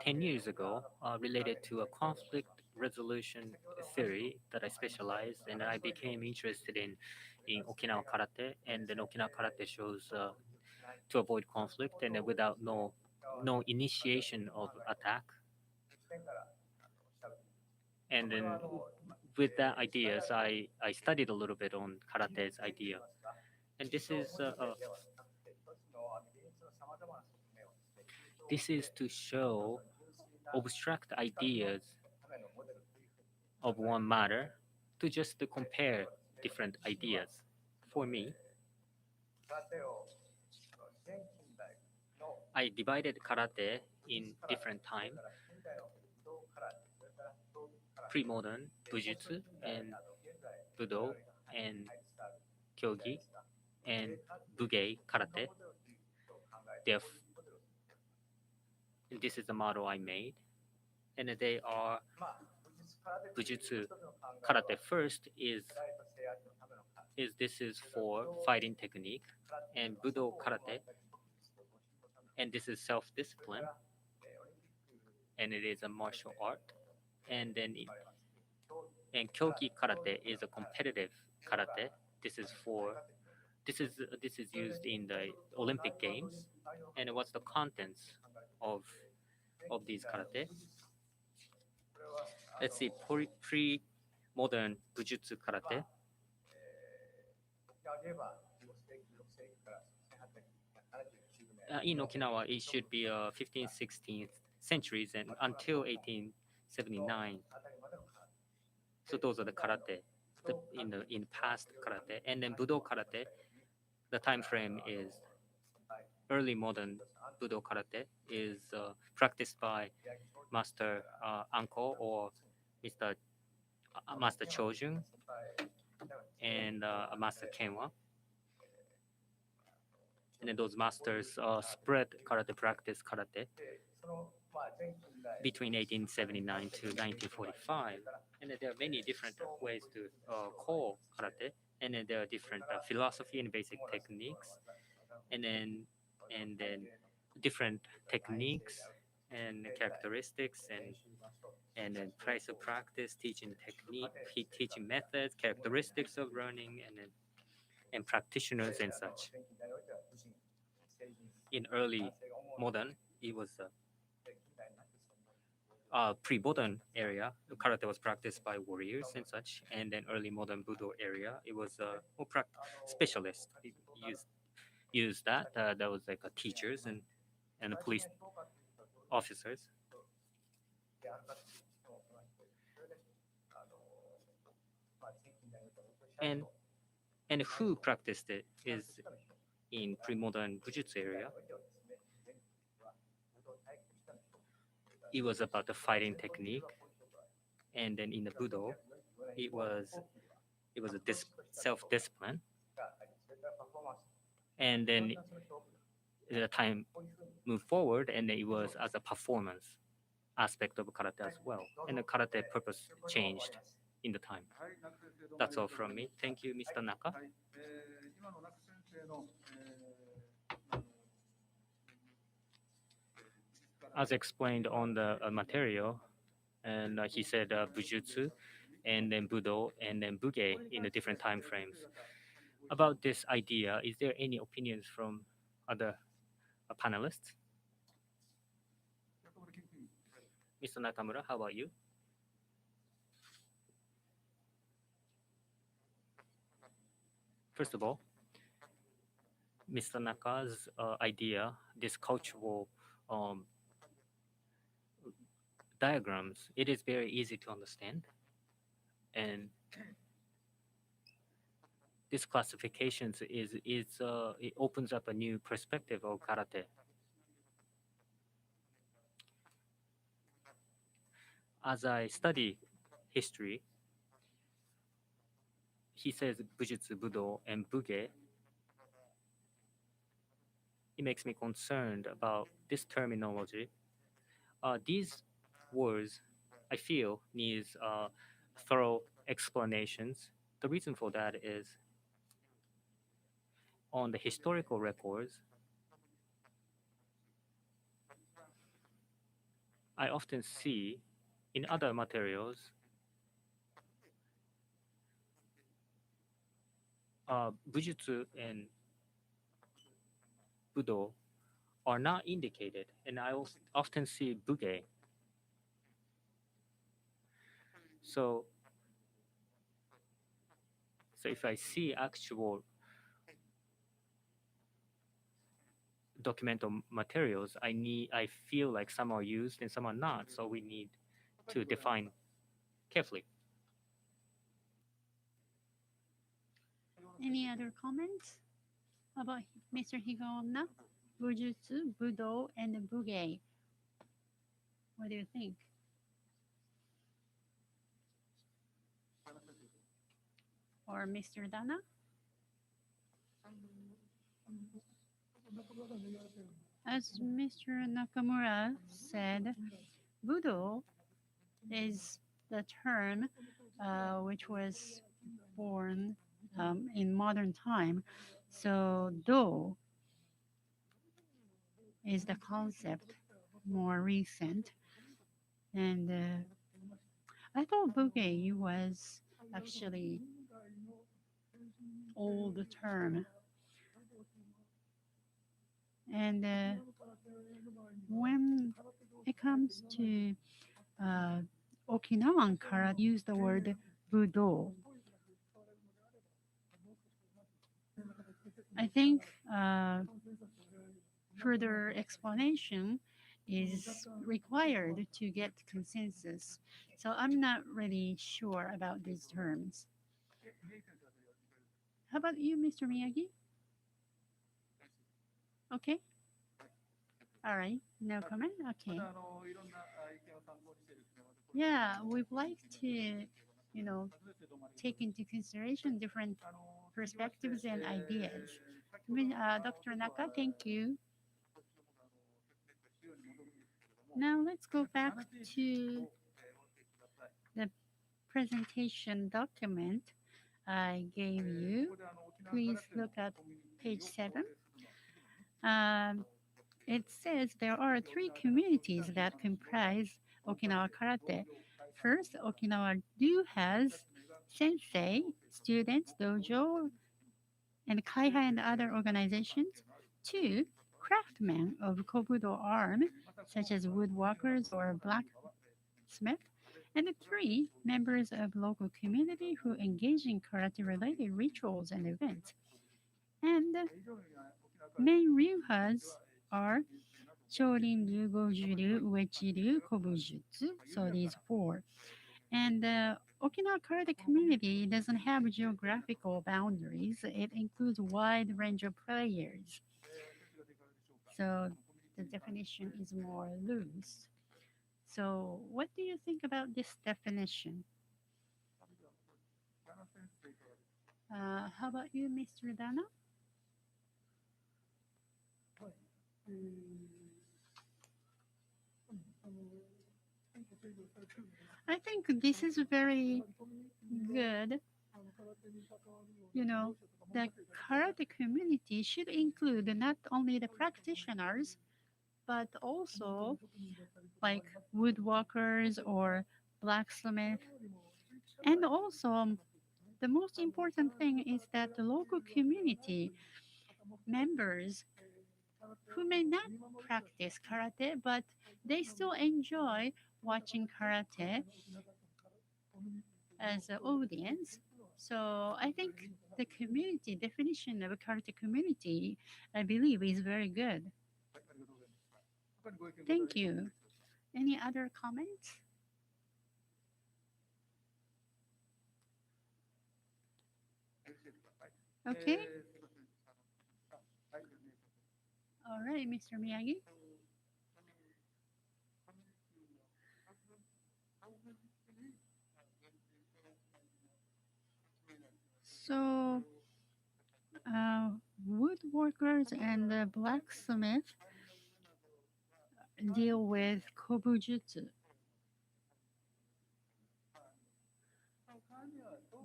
Speaker 1: 10 years ago related to a conflict resolution theory that I specialized and I became interested in Okinawa Karate, and then Okinawa Karate shows to avoid conflict and without no initiation of attack. And then with that ideas, I studied a little bit on karate's idea. And this is to show abstract ideas of one matter to just to compare different ideas. For me, I divided karate in different time, pre-modern, bujutsu, and budo, and kyogi, and bugei karate. This is the model I made, and they are bujutsu karate. First is this is for fighting technique, and budo karate, and this is self-discipline, and it is a martial art, and then and kyogi karate is a competitive karate. This is for this is used in the Olympic Games, and what's the contents of these karate? Let's see, pre-modern bujutsu karate. In Okinawa, it should be 15th, 16th centuries and until 1879. So those are the karate, in past karate, and then budo karate. The time frame is early modern budo karate is practiced by Master Anko or Mr. a Master Chojun, and a Master Kenwa. And then those masters spread karate practice karate between 1879 to 1945. And then there are many different ways to call karate, and then there are different philosophy and basic techniques, and then different techniques and characteristics and then price of practice, teaching technique, teaching methods, characteristics of learning, and practitioners and such. In early modern, it was a pre-modern area. Karate was practiced by warriors and such, and then early modern Budo area, it was more specialist. It used that. That was like teachers and police officers. And and who practiced it is in pre-modern Bujutsu area. It was about the fighting technique, and then in the Budo, it was a self-discipline, and then the time moved forward, and it was as a performance aspect of karate as well, and the karate purpose changed in the time. That's all from me. Thank you, Mr. Naka. As explained on the material, and he said Bujutsu, and then Budo, and then Buge in the different time frames. About this idea, is there any opinions from other panelists? Mr. Nakamura, how about you? First of all, Mr. Naka's idea, this cultural diagrams, it is very easy to understand, and this classifications is it opens up a new perspective of karate. As I study history, he says Bujutsu, Budo, and Buge. It makes me concerned about this terminology. These words, I feel, needs thorough explanations. The reason for that is on the historical records, I often see in other materials Bujutsu and Budo are not indicated, and I often see Buge. So, if I see actual documental materials, I feel like some are used and some are not. So we need to define carefully.
Speaker 2: Any other comments about Mr. Higaonna, Bujutsu, Budo, and Buge? What do you think? Or Mr. Dana? As Mr. Nakamura said, Budo is the term which was born in modern time. So Do is the concept more recent. And I thought Buge was actually old term. And when it comes to Okinawan karate, use the word Budo. I think further explanation is required to get consensus. So I'm not really sure about these terms. How about you, Mr. Miyagi? Okay. All right. No comment. Okay. Yeah, we'd like to you know, take into consideration different perspectives and ideas. Dr. Naka, thank you. Now let's go back to the presentation document I gave you. Please look at page 7. Um, it says there are three communities that comprise Okinawa Karate. First, Okinawa Do has sensei, students, dojo, and kaiha and other organizations. Two, craftsmen of kobudo arm, such as woodworkers or blacksmith. And three, members of local community who engage in karate-related rituals and events. And main ryuhas are Chorin, Ryugo, Juryu, Uechi-ryu, Kobujutsu. So these four. And the Okinawa Karate community doesn't have geographical boundaries. It includes a wide range of players. So the definition is more loose. So what do you think about this definition? How about you, Mr. Dana? I think this is very good. You know, the karate community should include not only the practitioners, but also like woodworkers or blacksmith. And also, the most important thing is that the local community members who may not practice karate, but they still enjoy watching karate as an audience. So I think the community definition of a karate community, I believe, is very good. Thank you. Any other comments? Okay. All right, Mr. Miyagi. So, uh, woodworkers and the blacksmith deal with kobujutsu,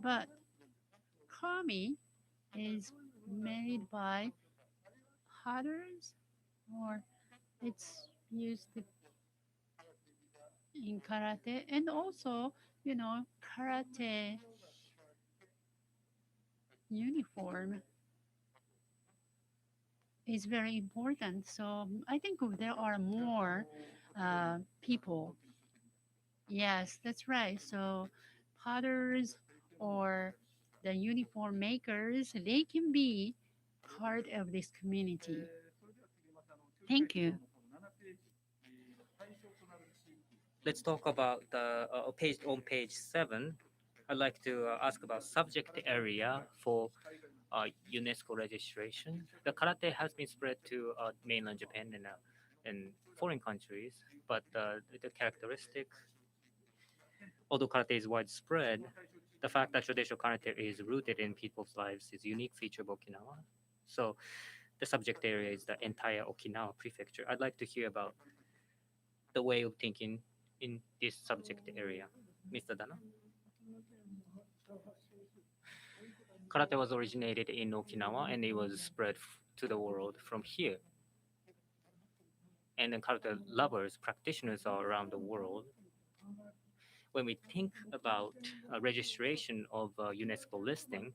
Speaker 2: but kami is made by potters, or it's used in karate, and also, karate uniform is very important. So I think there are more people. Yes, that's right. So potters or the uniform makers, they can be part of this community. Thank you.
Speaker 1: Let's talk about the page on page 7. I'd like to ask about subject area for UNESCO registration. The karate has been spread to mainland Japan and foreign countries, but the characteristic, although karate is widespread, the fact that traditional karate is rooted in people's lives is a unique feature of Okinawa. So the subject area is the entire Okinawa prefecture. I'd like to hear about the way of thinking in this subject area. Mr. Dana? Karate was originated in Okinawa and it was spread to the world from here. And then karate lovers, practitioners are around the world. When we think about a registration of a UNESCO listing,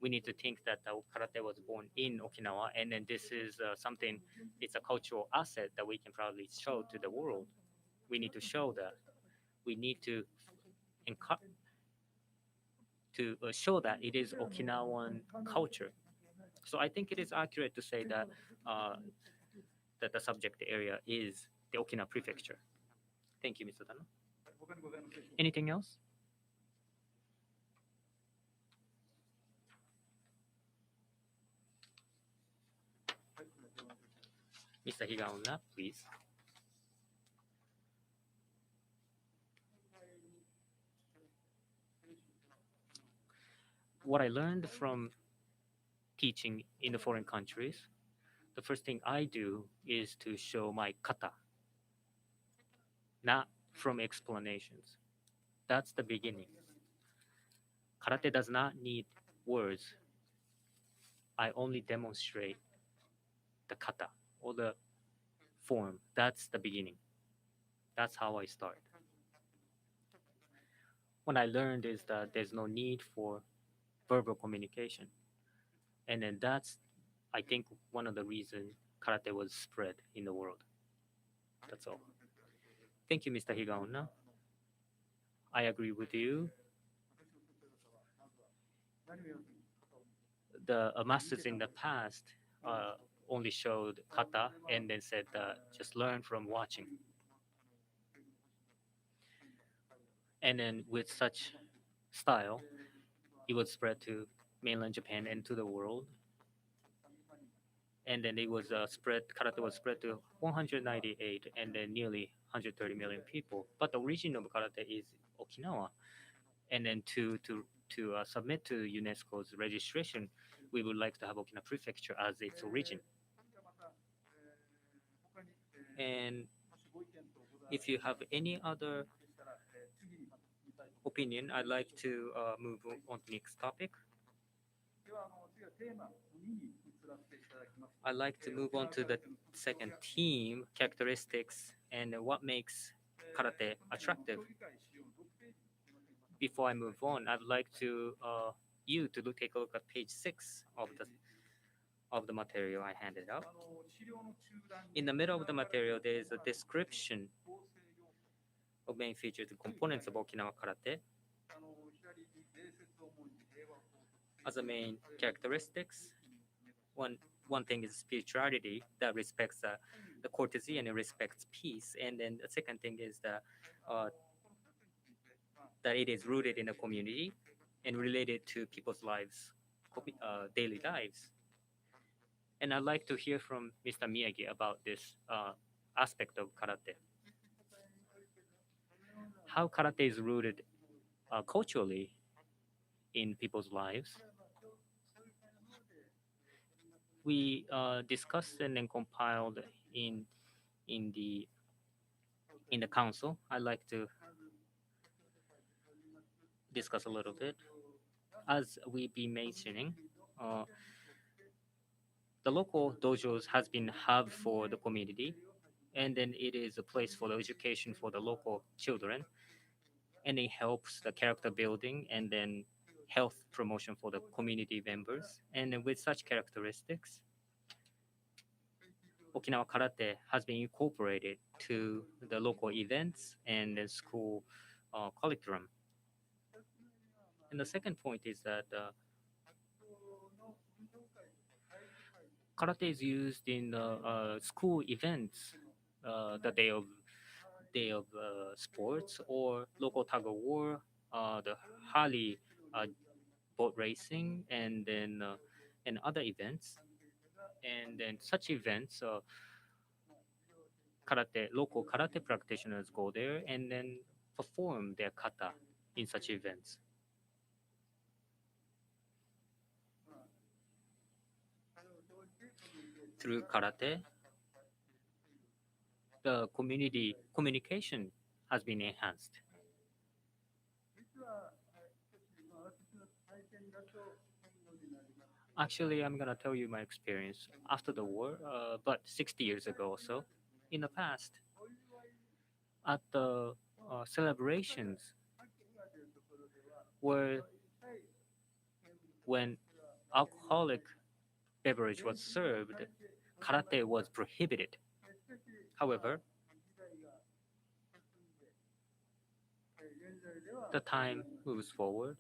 Speaker 1: we need to think that karate was born in Okinawa, and then this is something, it's a cultural asset that we can proudly show to the world. We need to show that. We need to show that it is Okinawan culture. So I think it is accurate to say that that the subject area is the Okinawa prefecture. Thank you, Mr. Tano. Anything else? Mr. Higaonna, please. what I learned from teaching in the foreign countries, the first thing I do is to show my kata, not from explanations. That's the beginning. Karate does not need words. I only demonstrate the kata or the form. That's the beginning. That's how I start. What I learned is that there's no need for verbal communication. And then that's, I think, one of the reasons karate was spread in the world. That's all. Thank you, Mr. Higaonna. I agree with you. The masters in the past only showed kata and then said just learn from watching. And then with such style, it was spread to mainland Japan and to the world. And then it was spread, karate was spread to 198 and then nearly 130 million people. But the origin of karate is Okinawa. And then to submit to UNESCO's registration, we would like to have Okinawa Prefecture as its origin. And if you have any other opinion, I'd like to move on to the next topic. I'd like to move on to the second theme, characteristics and what makes karate attractive. Before I move on, I'd like to you to take a look at page 6 of the material I handed out. In the middle of the material, there is a description of main features and components of Okinawa Karate. As a main characteristics, one thing is spirituality that respects the courtesy and it respects peace, and then the second thing is that it is rooted in a community and related to people's lives, daily lives. And I'd like to hear from Mr. Miyagi about this aspect of karate. How karate is rooted culturally in people's lives. We discussed and then compiled in the council. I'd like to discuss a little bit. As we be mentioning, the local dojos has been hub for the community, and then it is a place for the education for the local children, and it helps the character building and then health promotion for the community members. And then with such characteristics, Okinawa Karate has been incorporated to the local events and the school curriculum. And the second point is that karate is used in school events, the day of sports or local tug of war, the Harley boat racing, and then and other events. And then such events, local karate practitioners go there and then perform their kata in such events. Through karate, the community communication has been enhanced. Actually, I'm gonna tell you my experience after the war, but 60 years ago or so. In the past, at the celebrations, where when alcoholic beverage was served, karate was prohibited. However, the time moves forward.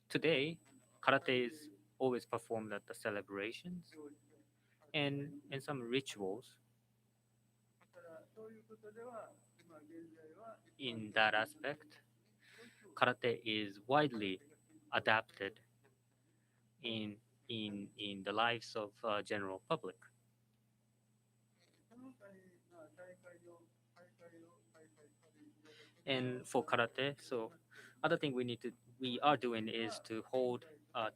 Speaker 1: Today, karate is always performed at the celebrations and in some rituals. In that aspect, karate is widely adapted in the lives of general public. And for karate, so other thing we are doing is to hold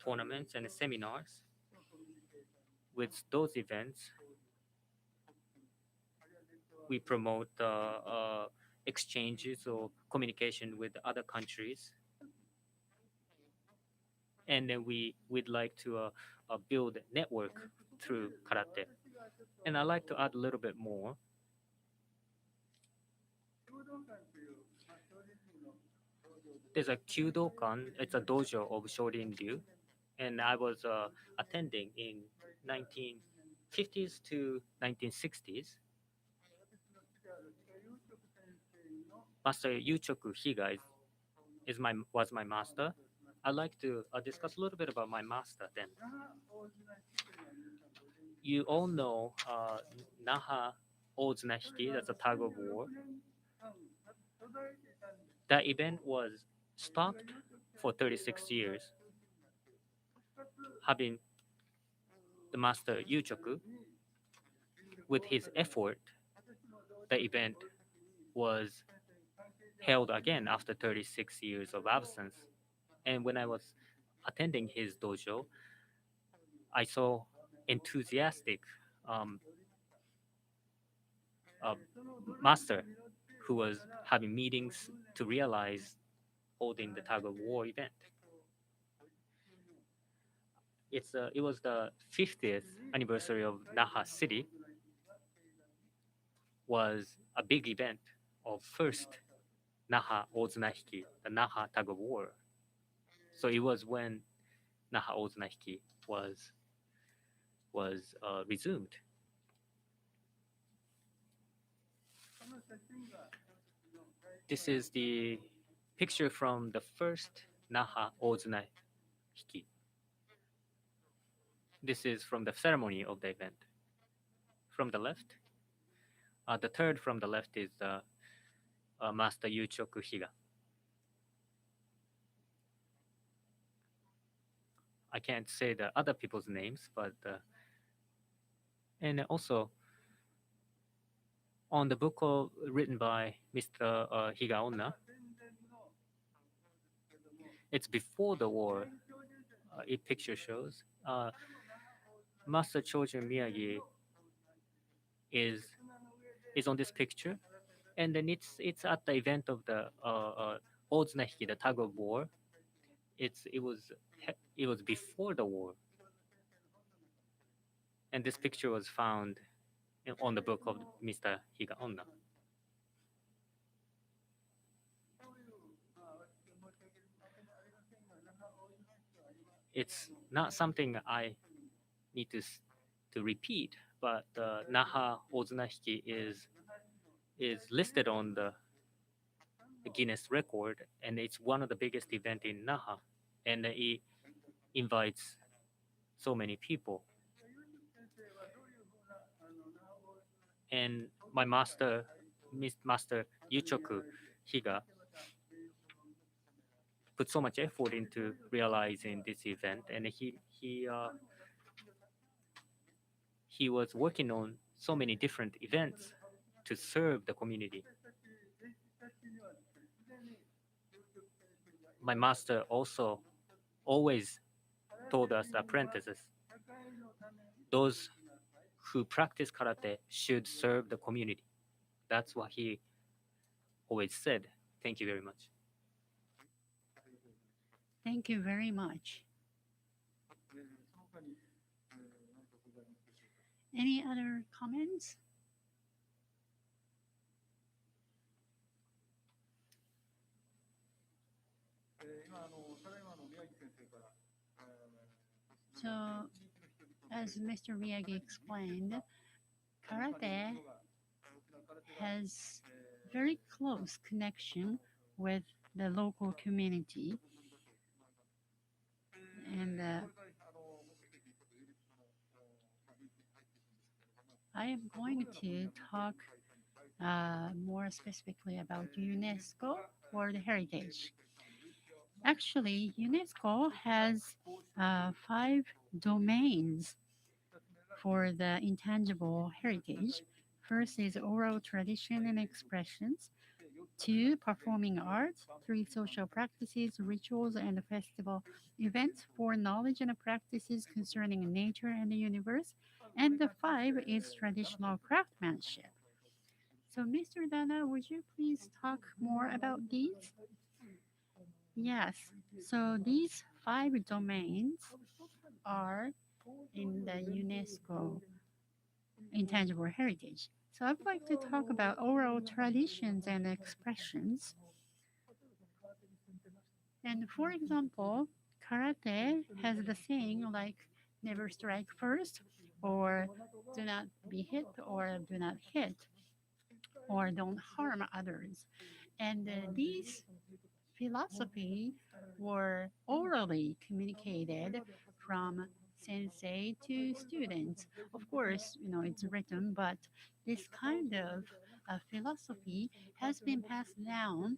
Speaker 1: tournaments and seminars. With those events, we promote exchanges or communication with other countries, and then we'd like to build a network through karate. And I'd like to add a little bit more. There's a Kyudokan, it's a dojo of Shorin-ryu, and I was attending in 1950s to 1960s. Master Yuchoku Higa was my master. I'd like to discuss a little bit about my master then. You all know Naha Ozunahiki, that's a tug of war. That event was stopped for 36 years, having the master Yuchoku. With his effort, the event was held again after 36 years of absence. And when I was attending his dojo, I saw enthusiastic um, uh, master who was having meetings to realize holding the tug of war event. It was the 50th anniversary of Naha City. Was a big event of first Naha Ozunahiki, the Naha tug of war. So it was when Naha Ozunahiki was resumed. This is the picture from the first Naha Ozunahiki. This is from the ceremony of the event. From the left, the third from the left is Master Yuchoku Higa. I can't say the other people's names, but and also on the book written by Mr. Higaonna, it's before the war. It picture shows Master Chojun Miyagi is is on this picture, and then it's at the event of the Ozunahiki, the tug of war. It was before the war, and this picture was found on the book of Mr. Higaonna. It's not something I need to repeat, but Naha Ozunahiki is listed on the Guinness record, and it's one of the biggest event in Naha, and it invites so many people. And my master, Master Yuchoku Higa, put so much effort into realizing this event, and he was working on so many different events to serve the community. My master also always told us apprentices, those who practice karate should serve the community. That's what he always said. Thank you very much.
Speaker 2: Thank you very much. Any other comments? So, as Mr. Miyagi explained, karate has very close connection with the local community, and I am going to talk more specifically about UNESCO World Heritage. Actually, UNESCO has 5 domains for the intangible heritage. First is oral tradition and expressions. 2. Performing arts. 3. Social practices, rituals, and festival events. 4. Knowledge and practices concerning nature and the universe. And the 5 is traditional craftsmanship. So, Mr. Dana, would you please talk more about these? Yes. So, these 5 domains are in the UNESCO Intangible Heritage. So, I'd like to talk about oral traditions and expressions. And for example, karate has the saying like never strike first, or do not be hit, or do not hit, or don't harm others. And these philosophy were orally communicated from sensei to students. Of course, it's written, but this kind of philosophy has been passed down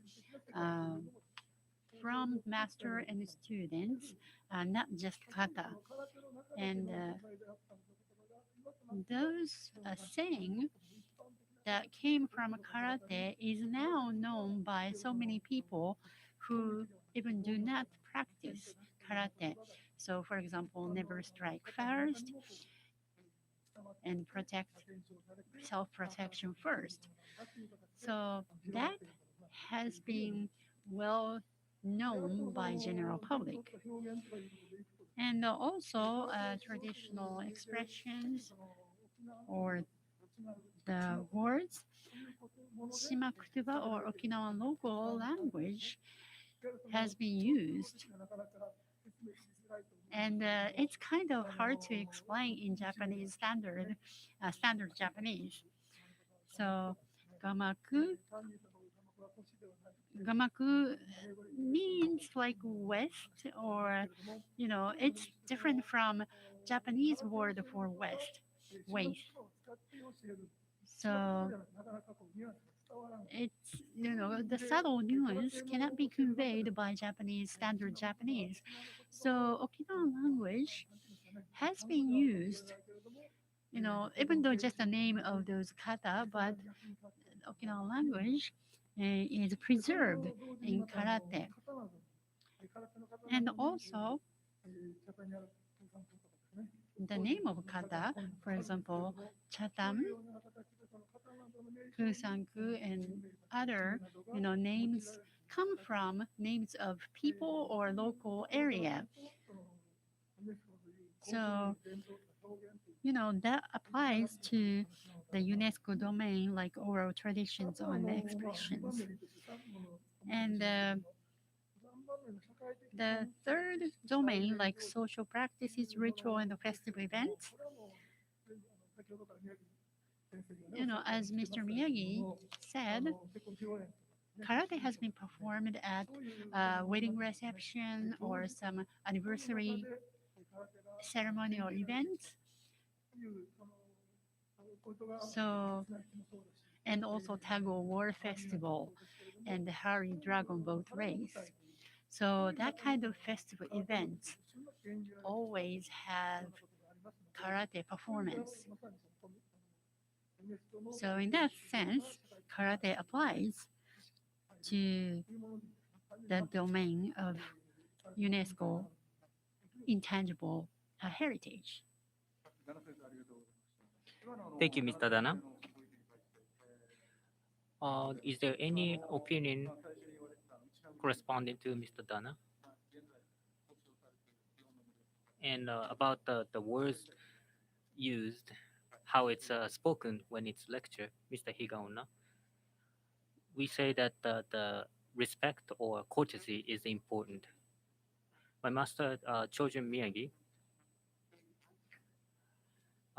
Speaker 2: uh, from master and students, not just kata. And those saying that came from karate is now known by so many people who even do not practice karate. So, for example, never strike first and protect self protection first. So, that has been well known by general public. And also traditional expressions or the words Shimakutuba or Okinawan local language has been used. And it's kind of hard to explain in Japanese standard Japanese. So gamaku means like west, or it's different from Japanese word for west, waist. So it's the subtle nuance cannot be conveyed by Japanese standard Japanese. So Okinawan language has been used, even though just the name of those kata, but Okinawan language is preserved in karate. And also the name of kata, for example, chatam, kusanku, and other, names come from names of people or local area. So, that applies to the UNESCO domain like oral traditions and expressions. And the third domain, like social practices, ritual, and festive events, as Mr. Miyagi said, karate has been performed at wedding reception or some anniversary ceremony or events. So, and also tag of war festival and the Harry Dragon Boat race. So that kind of festival events always have karate performance. So in that sense, karate applies to the domain of UNESCO intangible heritage.
Speaker 1: Thank you, Mr. Dana. Is there any opinion corresponding to Mr. Dana? And about the words used, how it's spoken when it's lecture, Mr. Higaonna, we say that the respect or courtesy is important. My master, Chojun Miyagi,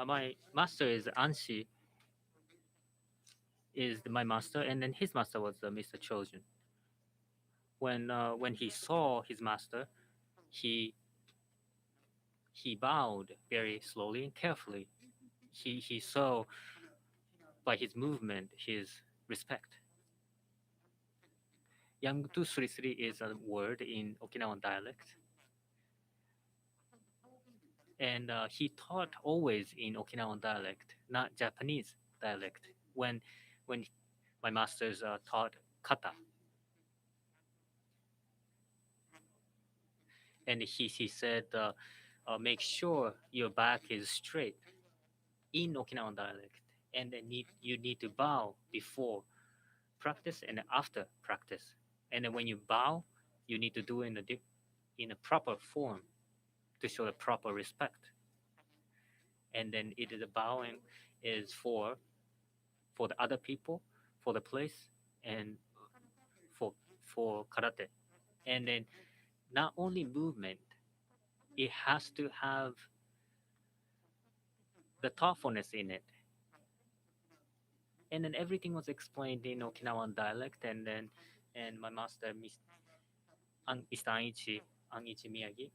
Speaker 1: my master is Anshi, is my master, and then his master was Mr. Chojun. When he saw his master, he he bowed very slowly and carefully. He saw by his movement his respect. Yamgutu Sri Sri is a word in Okinawan dialect, and he taught always in Okinawan dialect, not Japanese dialect. When my masters taught kata. And he said, make sure your back is straight in Okinawan dialect. And then you need to bow before practice and after practice. And then when you bow, you need to do it in a proper form to show a proper respect. And then it is a bowing is for the other people, for the place, and for for karate. And then not only movement, it has to have the thoughtfulness in it. And then everything was explained in Okinawan dialect. And my master, Mr. Anichi Miyagi,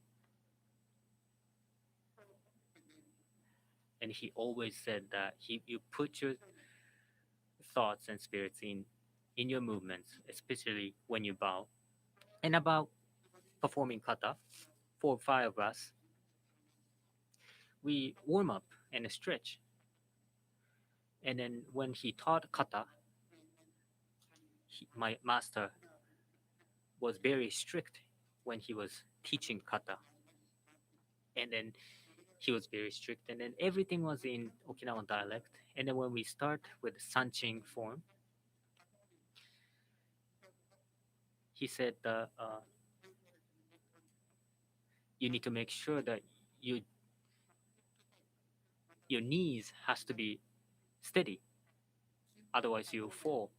Speaker 1: and he always said that you put your thoughts and spirits in your movements, especially when you bow. And about performing kata, 5 of us, we warm up and stretch. And then when he taught kata, my master was very strict when he was teaching kata. And then he was very strict. And then everything was in Okinawan dialect. And then when we start with sanching form, he said you need to make sure that you your knees has to be steady, otherwise you fall.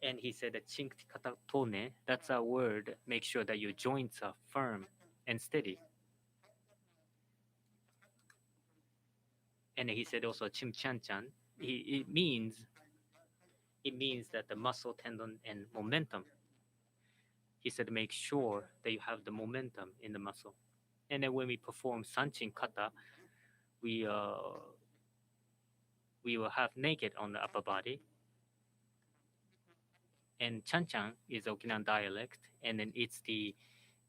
Speaker 1: And he said that chinkti kata tone, that's a word, make sure that your joints are firm and steady. And he said also chimchanchan, it means that the muscle, tendon, and momentum. He said make sure that you have the momentum in the muscle. And then when we perform sanchin kata, we uh, we will have naked on the upper body. And chanchan is Okinawan dialect, and then it's the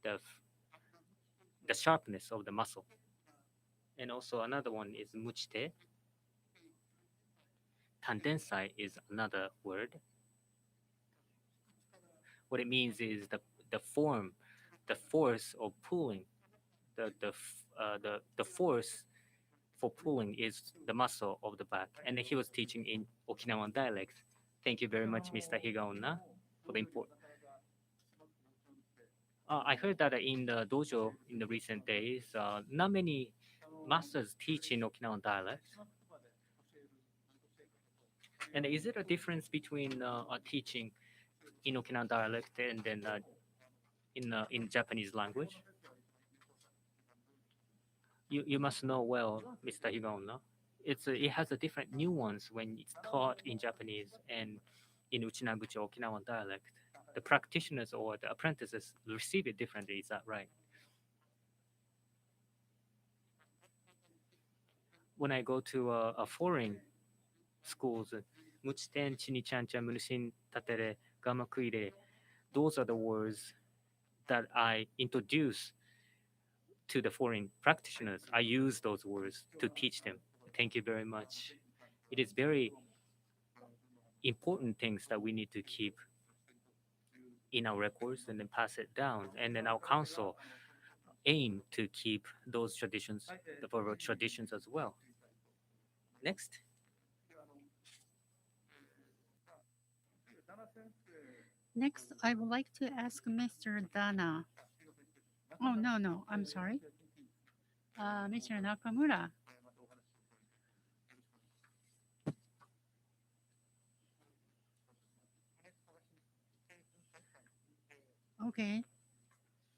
Speaker 1: the sharpness of the muscle. And also another one is muchite. Tandensai is another word. What it means is the form, the force of pulling, the force for pulling is the muscle of the back. And he was teaching in Okinawan dialect. Thank you very much, Mr. Higaonna, for the import. I heard that in the dojo in the recent days, not many masters teach in Okinawan dialect. And is there a difference between teaching in Okinawan dialect and then in Japanese language? You must know well, Mr. Higaonna. It has a different nuance when it's taught in Japanese and in Uchinaguchi Okinawan dialect. The practitioners or the apprentices receive it differently. Is that right? When I go to a foreign schools, muchiten, chinichancha, munushin, tatere, gamakuire, those are the words that I introduce to the foreign practitioners. I use those words to teach them. Thank you very much. It is very important things that we need to keep in our records and then pass it down. And then our council aim to keep those traditions, the verbal traditions as well. Next.
Speaker 2: Next, I would like to ask Mr. Dana. Oh, no, no, I'm sorry. Mr. Nakamura. Okay,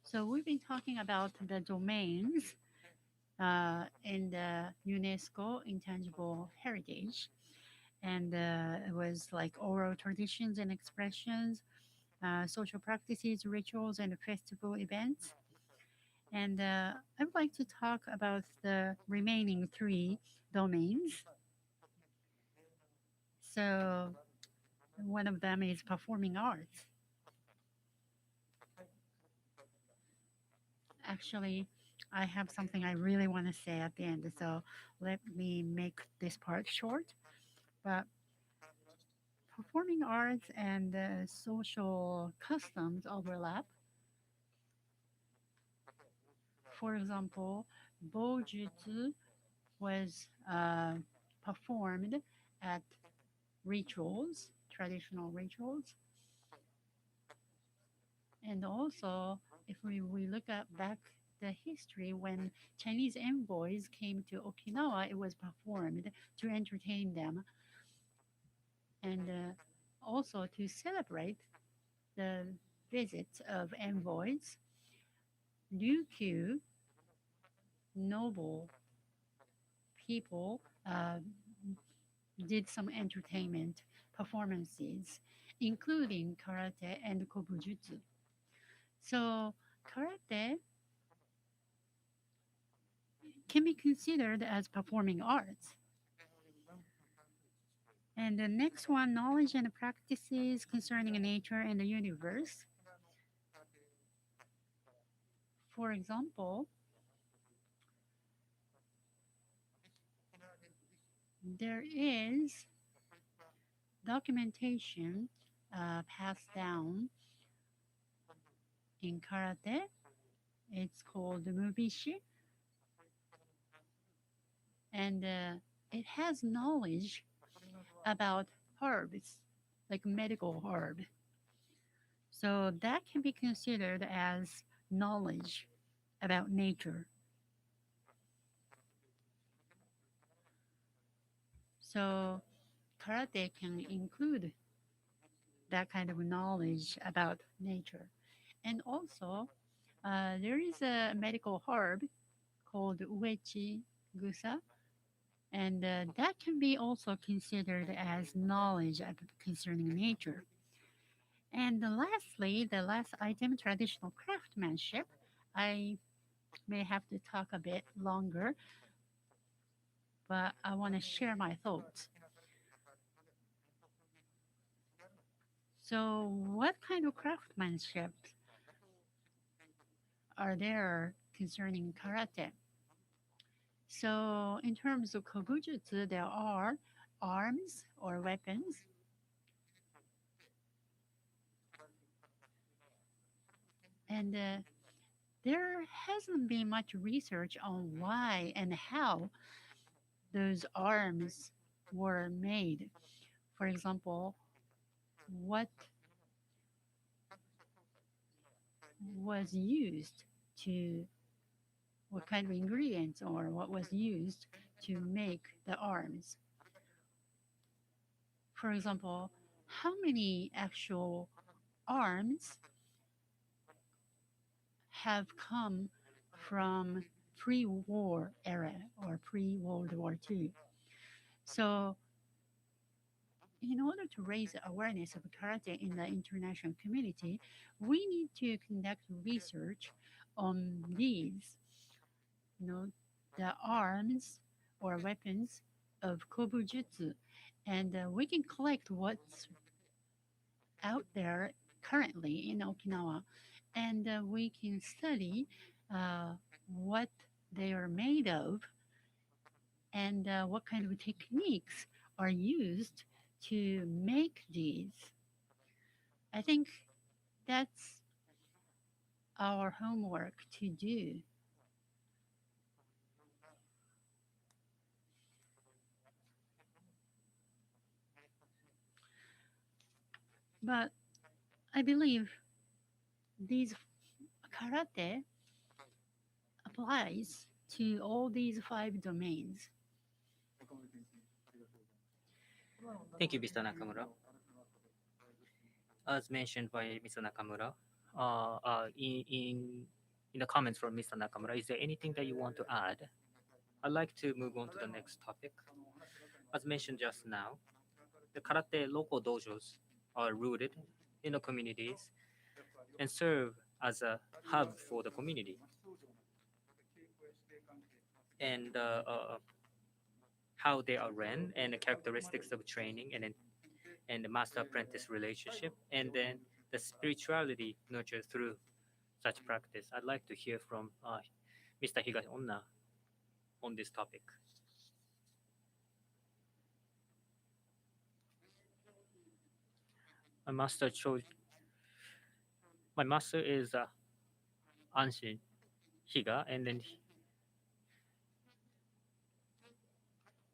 Speaker 2: so we've been talking about the domains in the UNESCO Intangible Heritage. And it was like oral traditions and expressions, social practices, rituals, and festival events. And I would like to talk about the remaining three domains. So one of them is performing arts. Actually, I have something I really want to say at the end, so let me make this part short. But performing arts and social customs overlap. For example, Bojutsu was performed at rituals, traditional rituals, and also if we look at back the history when Chinese envoys came to Okinawa, it was performed to entertain them and also to celebrate the visits of envoys. Ryukyu noble people did some entertainment performances, including karate and kobujutsu. So, karate can be considered as performing arts. And the next one, knowledge and practices concerning nature and the universe. For example, there is documentation passed down in karate. It's called mubishi, and it has knowledge about herbs, like medical herb. So that can be considered as knowledge about nature. So karate can include that kind of knowledge about nature. And also, there is a medical herb called uechi gusa, and that can be also considered as knowledge concerning nature. And lastly, the last item, traditional craftsmanship. I may have to talk a bit longer, but I want to share my thoughts. So, what kind of craftsmanship are there concerning karate? So, in terms of kobujutsu, there are arms or weapons, and there hasn't been much research on why and how those arms were made. For example, what was used to, what kind of ingredients or what was used to make the arms. For example, how many actual arms have come from pre-war era or pre-World War II. So in order to raise the awareness of karate in the international community, we need to conduct research on these, you know, the arms or weapons of kobujutsu, and we can collect what's out there currently in Okinawa, and we can study uh, what they are made of and what kind of techniques are used to make these. I think that's our homework to do. But I believe these karate applies to all these five domains.
Speaker 1: Thank you, Mr. Nakamura. As mentioned by Mr. Nakamura, in the comments from Mr. Nakamura, is there anything that you want to add? I'd like to move on to the next topic. As mentioned just now, the karate local dojos are rooted in the communities and serve as a hub for the community. And how they are ran and the characteristics of training and the master apprentice relationship, and then the spirituality nurtured through such practice. I'd like to hear from Mr. Higashonna on this topic. My master chose. My master is Anshin Higa,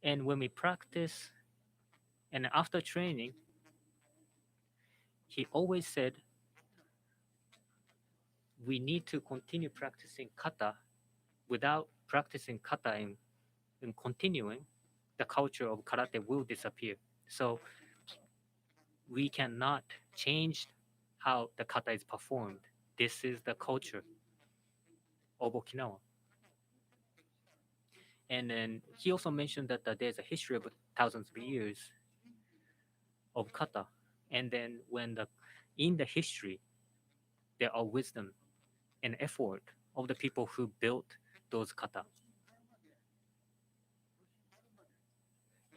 Speaker 1: and when we practice and after training, he always said we need to continue practicing kata. Without practicing kata and continuing, the culture of karate will disappear. So we cannot change how the kata is performed. This is the culture of Okinawa. And then he also mentioned that there's a history of thousands of years of kata. And then when the in the history there are wisdom and effort of the people who built those kata.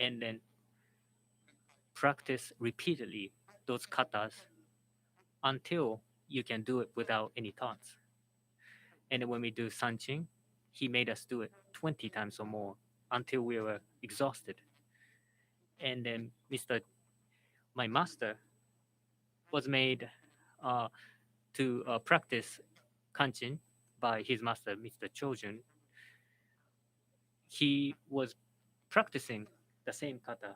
Speaker 1: And then practice repeatedly those katas until you can do it without any thoughts. And then when we do sanchin, he made us do it 20 times or more until we were exhausted. And then my master was made uh, to practice kanchin by his master, Mr. Chojun. He was practicing the same kata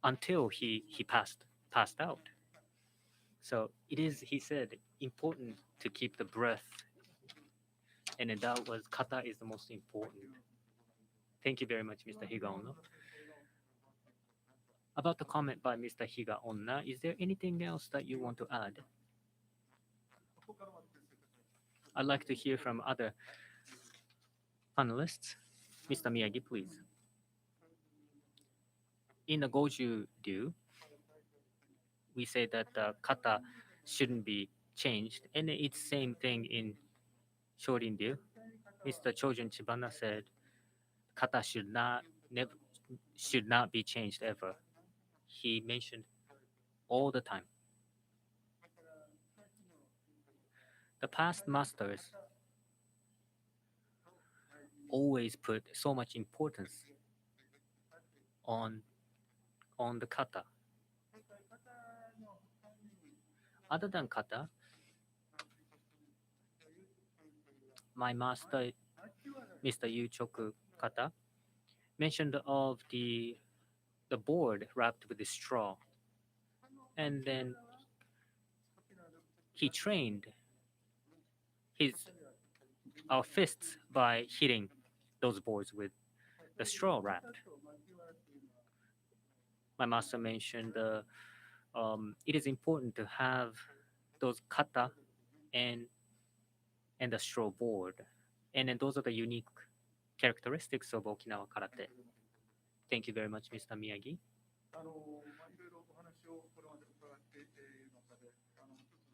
Speaker 1: until he passed out. So it is, he said, important to keep the breath, and then that was kata is the most important. Thank you very much, Mr. Higaonna. About the comment by Mr. Higaonna, is there anything else that you want to add? I'd like to hear from other panelists. Mr. Miyagi, please. In the Goju Ryu, we say that the kata shouldn't be changed, and it's same thing in Shorin Ryu. Mr. Chojun Chibana said kata should not be changed ever. He mentioned all the time. The past masters always put so much importance on the kata. Other than kata, my master, Mr. Yu Choku Kata, mentioned of the board wrapped with the straw, and then he trained his our fists by hitting those boards with the straw wrapped. My master mentioned it is important to have those kata and the straw board, and then those are the unique characteristics of Okinawa karate. Thank you very much, Mr. Miyagi.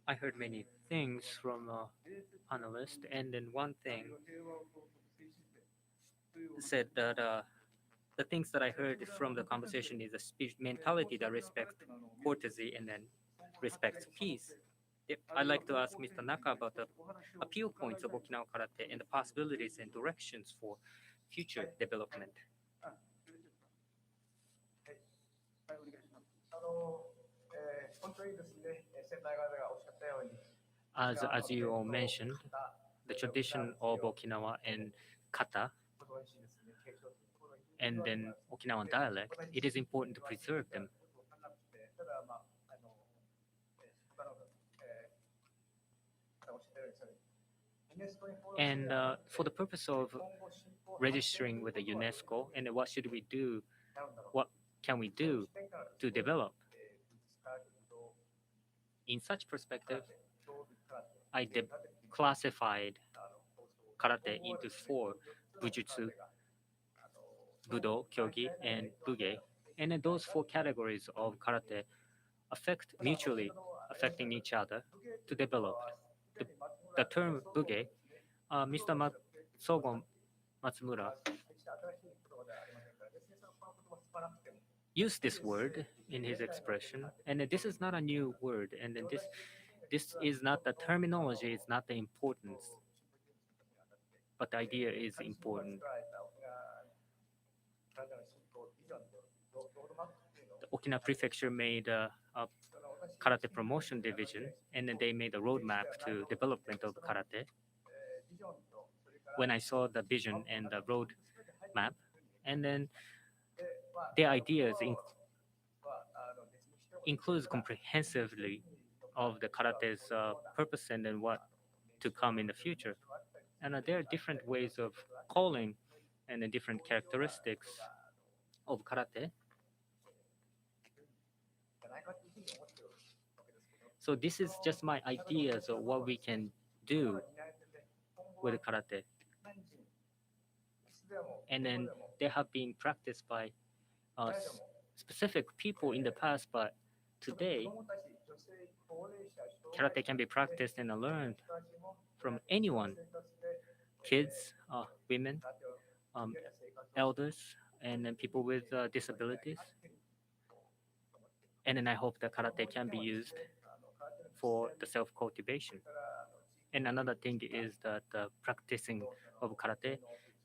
Speaker 1: I heard many things from panelists, and then one thing said that the things that I heard from the conversation is a speech mentality that respects courtesy and then respects peace. I'd like to ask Mr. Naka about the appeal points of Okinawa karate and the possibilities and directions for future development. As you all mentioned, the tradition of Okinawa and kata and then Okinawan dialect, it is important to preserve them. And for the purpose of registering with the UNESCO, and what should we do? What can we do to develop? In such perspective, I classified karate into four: Bujutsu, Budo, Kyogi, and Buge. And then those four categories of karate affect mutually affecting each other to develop. The, the term Buge, Mr. Sogon Matsumura used this word in his expression, and this is not a new word, and then this is not the terminology, it's not the importance, but the idea is important. The Okinawa Prefecture made a karate promotion division, and then they made a roadmap to development of karate. When I saw the vision and the roadmap, and then their ideas includes comprehensively of the karate's purpose and then what to come in the future. And there are different ways of calling and the different characteristics of karate. So this is just my ideas of what we can do with karate. And then they have been practiced by specific people in the past, but today karate can be practiced and learned from anyone, kids, women, um, elders, and then people with disabilities. And then I hope that karate can be used for the self cultivation. And another thing is that the practicing of karate,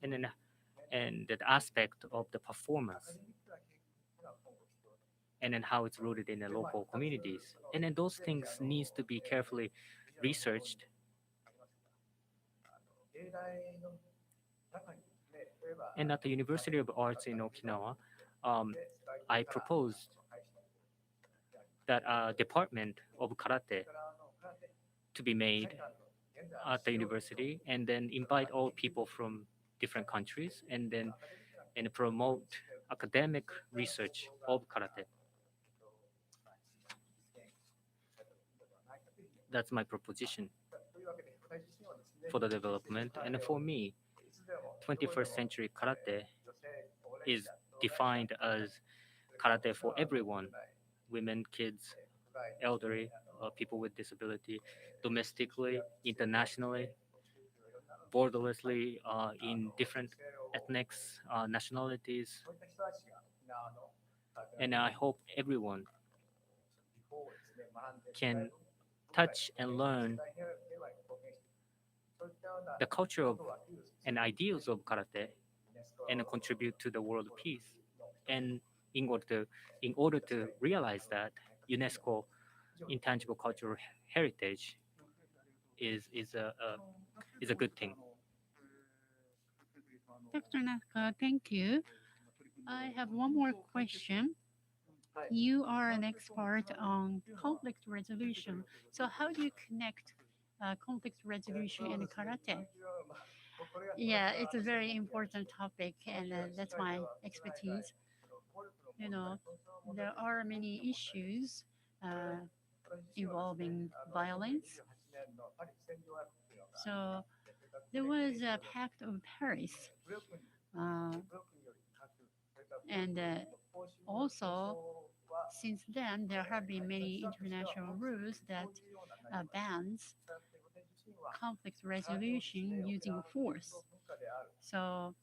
Speaker 1: and then and the aspect of the performance, and then how it's rooted in the local communities. And then those things needs to be carefully researched. And at the University of Arts in Okinawa, I proposed that a department of karate to be made at the university, and then invite all people from different countries, and then and promote academic research of karate. That's my proposition for the development. And for me, 21st century karate is defined as karate for everyone: women, kids, elderly, people with disability, domestically, internationally, borderlessly, in different ethnics, nationalities. And I hope everyone can touch and learn the culture of and ideals of karate and contribute to the world peace. And in order to, in order to realize that, UNESCO intangible cultural heritage is a good thing.
Speaker 2: Dr. Naka, thank you. I have one more question. You are an expert on conflict resolution. So, how do you connect conflict resolution and karate? Yeah, it's a very important topic, and that's my expertise. You know, there are many issues uh, involving violence. So, there was a Pact of Paris, uh, and also since then there have been many international rules that bans conflict resolution using force. So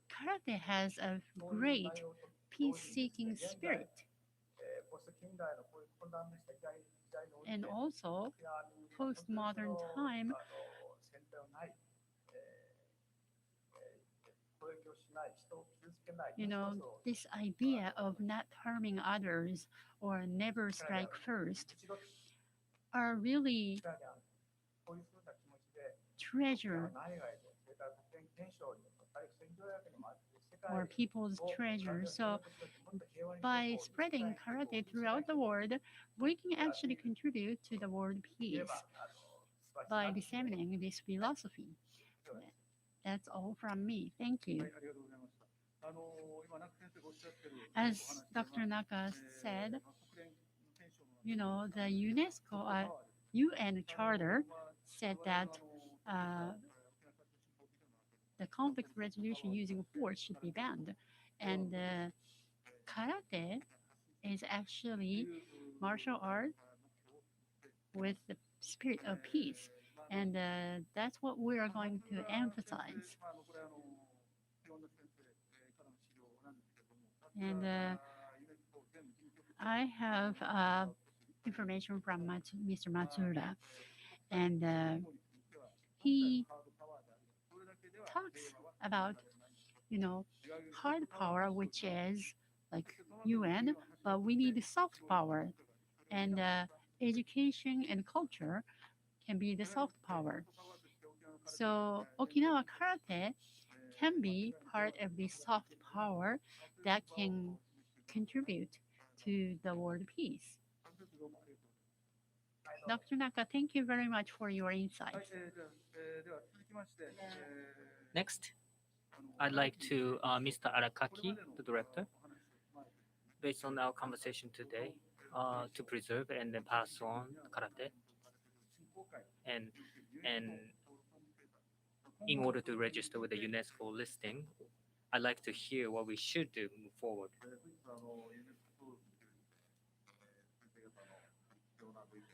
Speaker 2: karate has a great peace-seeking spirit, and also postmodern time, this idea of not harming others or never strike first are really treasure or people's treasure. So by spreading karate throughout the world, we can actually contribute to the world peace by disseminating this philosophy. That's all from me. Thank you. As Dr. Naka said, the UNESCO UN Charter said that uh, the conflict resolution using force should be banned, and karate is actually martial art with the spirit of peace, and that's what we are going to emphasize. And I have information from Mr. Matsuda, and he talks about, hard power, which is like UN, but we need soft power, and education and culture can be the soft power. So Okinawa Karate can be part of the soft power that can contribute to the world peace. Dr. Naka, thank you very much for your insight.
Speaker 1: Next, I'd like to Mr. Arakaki, the director, based on our conversation today, to preserve and then pass on karate, and and in order to register with the UNESCO listing, I'd like to hear what we should do move forward.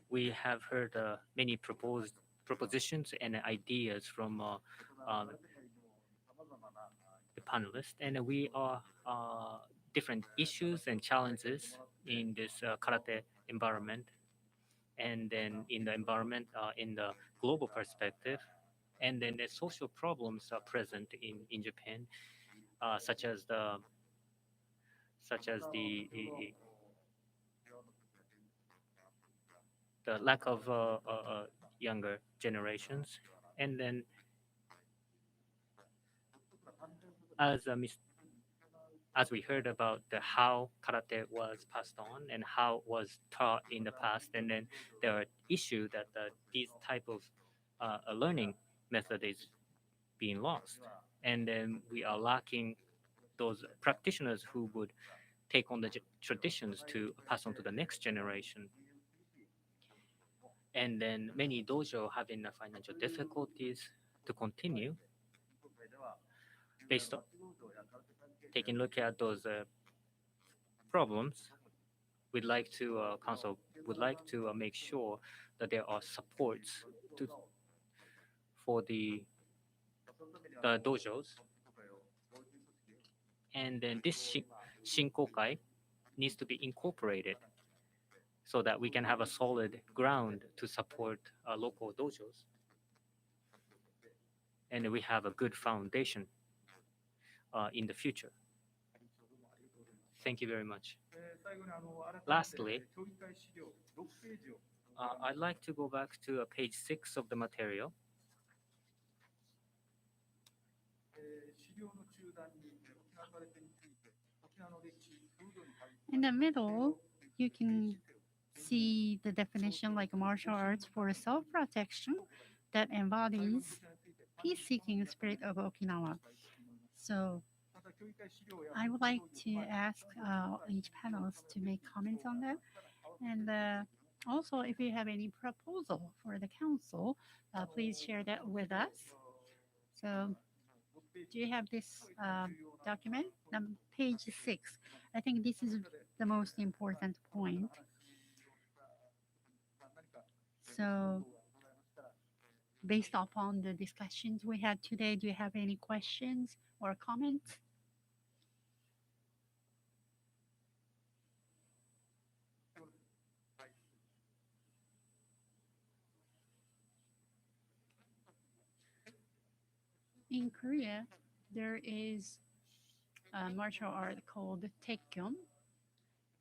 Speaker 1: We have heard many propositions and ideas from the panelists, and we are different issues and challenges in this karate environment, and then in the environment in the global perspective, and then the social problems are present in Japan, such as the lack of younger generations, and then as as we heard about the how karate was passed on and how it was taught in the past, and then there are issues that these type of learning method is being lost, and then we are lacking those practitioners who would take on the traditions to pass on to the next generation. And then many dojo having financial difficulties to continue. Based on taking a look at those problems, we'd like to council would like to make sure that there are supports to for the dojos, and then this shinkokai needs to be incorporated so that we can have a solid ground to support local dojos, and we have a good foundation in the future. Thank you very much. Lastly, I'd like to go back to page 6 of the material.
Speaker 2: In the middle, you can see the definition like martial arts for self protection that embodies peace seeking spirit of Okinawa. So I would like to ask each panelist to make comments on that. And also, if you have any proposal for the council, please share that with us. So, do you have this document? Page 6. I think this is the most important point. So, based upon the discussions we had today, do you have any questions or comments? In Korea, there is a martial art called Taekyon.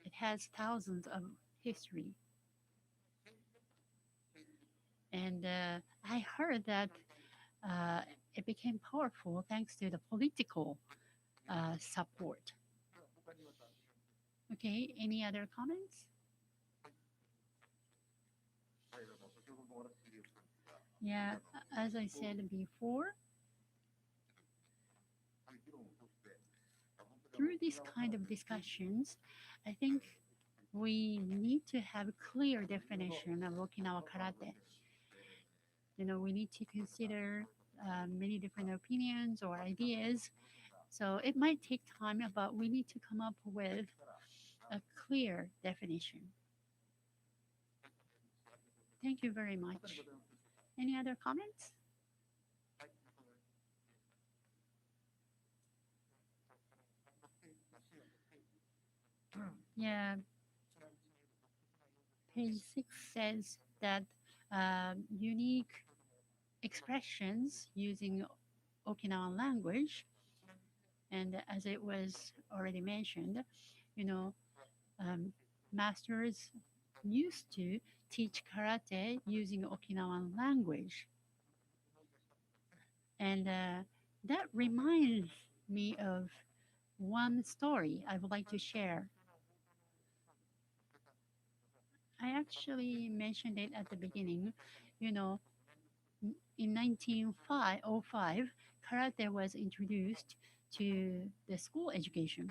Speaker 2: It has thousands of history. And I heard that uh, it became powerful thanks to the political support. Okay, any other comments? Yeah, as I said before, through these kind of discussions, I think we need to have a clear definition of Okinawa karate. We need to consider many different opinions or ideas. So it might take time, but we need to come up with a clear definition. Thank you very much. Any other comments? Yeah, page 6 says that unique expressions using Okinawan language, and as it was already mentioned, you know, um, masters used to teach karate using Okinawan language. And that reminds me of one story I would like to share. I actually mentioned it at the beginning. You know, in 1905, karate was introduced to the school education.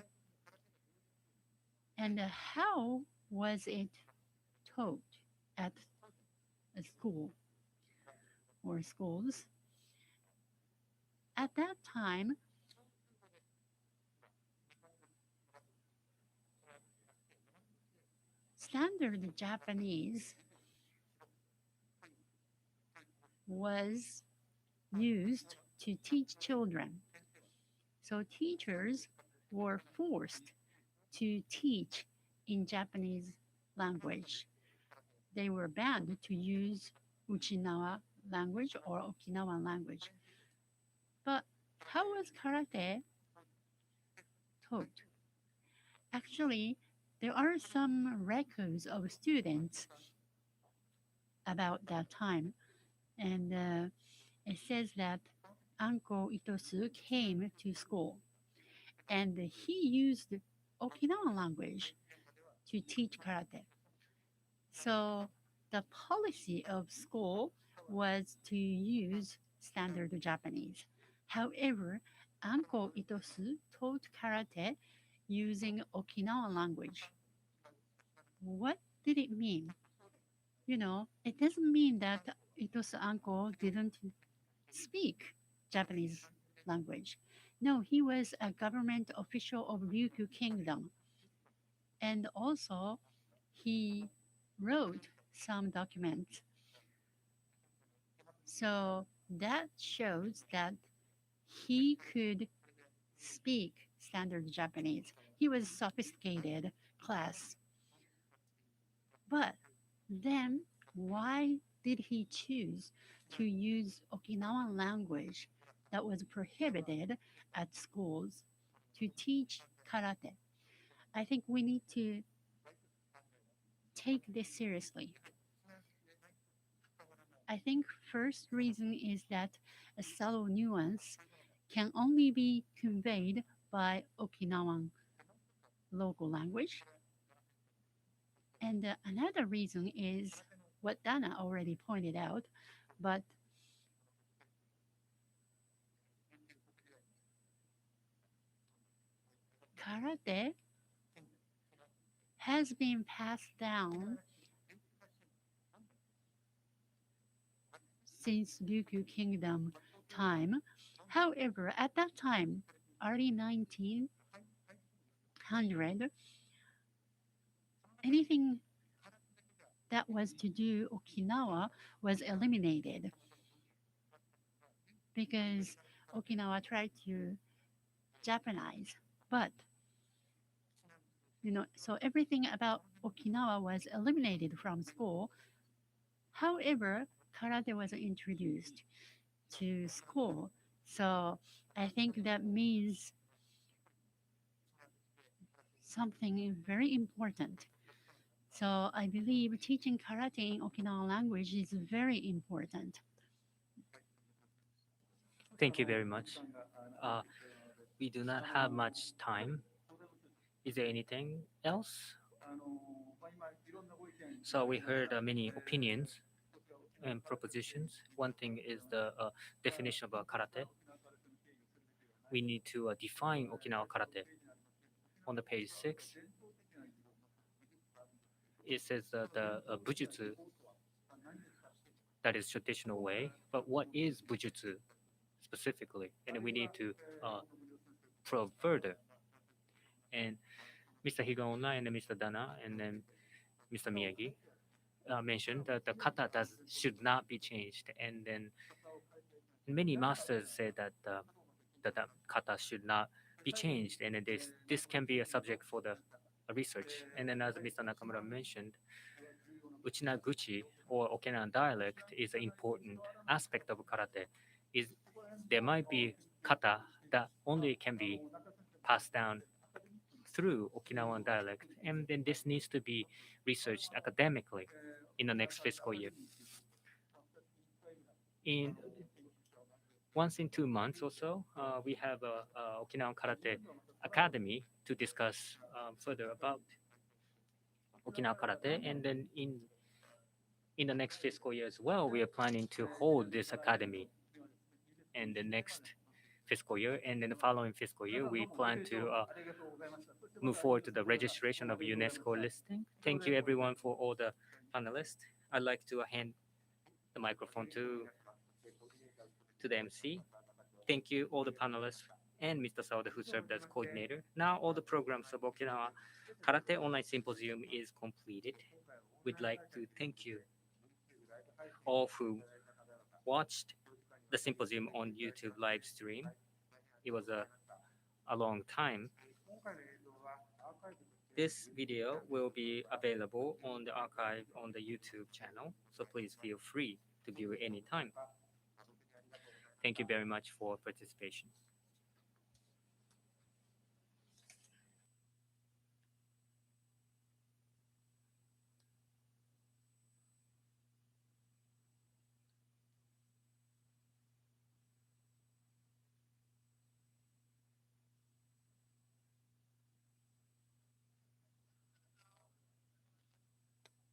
Speaker 2: And how was it taught at a school or schools? At that time, standard Japanese was used to teach children. So teachers were forced to teach in Japanese language. They were banned to use Uchinawa language or Okinawan language. But how was karate taught? Actually, there are some records of students about that time, and it says that Uncle Itosu came to school and he used Okinawan language to teach karate. So the policy of school was to use standard Japanese. However, Uncle Itosu taught karate using Okinawan language. What did it mean? It doesn't mean that Itosu uncle didn't speak Japanese language. No, he was a government official of Ryukyu Kingdom. And also, he wrote some documents. So that shows that he could speak standard Japanese. He was sophisticated class. But then why did he choose to use Okinawan language that was prohibited at schools to teach karate? I think we need to take this seriously. I think first reason is that a subtle nuance can only be conveyed by Okinawan local language. And another reason is what Dana already pointed out, but karate has been passed down since Ryukyu Kingdom time. However, at that time, early 1900, anything that was to do Okinawa was eliminated because Okinawa tried to Japanize. But, so everything about Okinawa was eliminated from school. However, karate was introduced to school. So I think that means something very important. So I believe teaching karate in Okinawan language is very important.
Speaker 1: Thank you very much. Uh, we do not have much time. Is there anything else? So we heard many opinions and propositions. One thing is the definition of karate. We need to define Okinawa karate. On the page 6, it says the bujutsu, that is traditional way. But what is bujutsu specifically? And we need to probe further. And Mr. Higaonna and Mr. Dana and then Mr. Miyagi mentioned that the kata should not be changed. And then many masters say that the kata should not be changed. And then this can be a subject for the research. And then as Mr. Nakamura mentioned, Uchinaguchi or Okinawan dialect is an important aspect of karate. Is there might be kata that only can be passed down through Okinawan dialect, and then this needs to be researched academically in the next fiscal year. In once in 2 months or so, we have a Okinawan Karate Academy to discuss further about Okinawa Karate, and then in the next fiscal year as well, we are planning to hold this academy in the next fiscal year, and then the following fiscal year, we plan to move forward to the registration of UNESCO listing. Thank you everyone for all the panelists. I'd like to hand the microphone to the MC. Thank you all the panelists and Mr. Sawada who served as coordinator. Now all the programs of Okinawa Karate Online Symposium is completed. We'd like to thank you all who watched the symposium on YouTube live stream. It was a long time. This video will be available on the archive on the YouTube channel, so please feel free to view it anytime. Thank you very much for participation.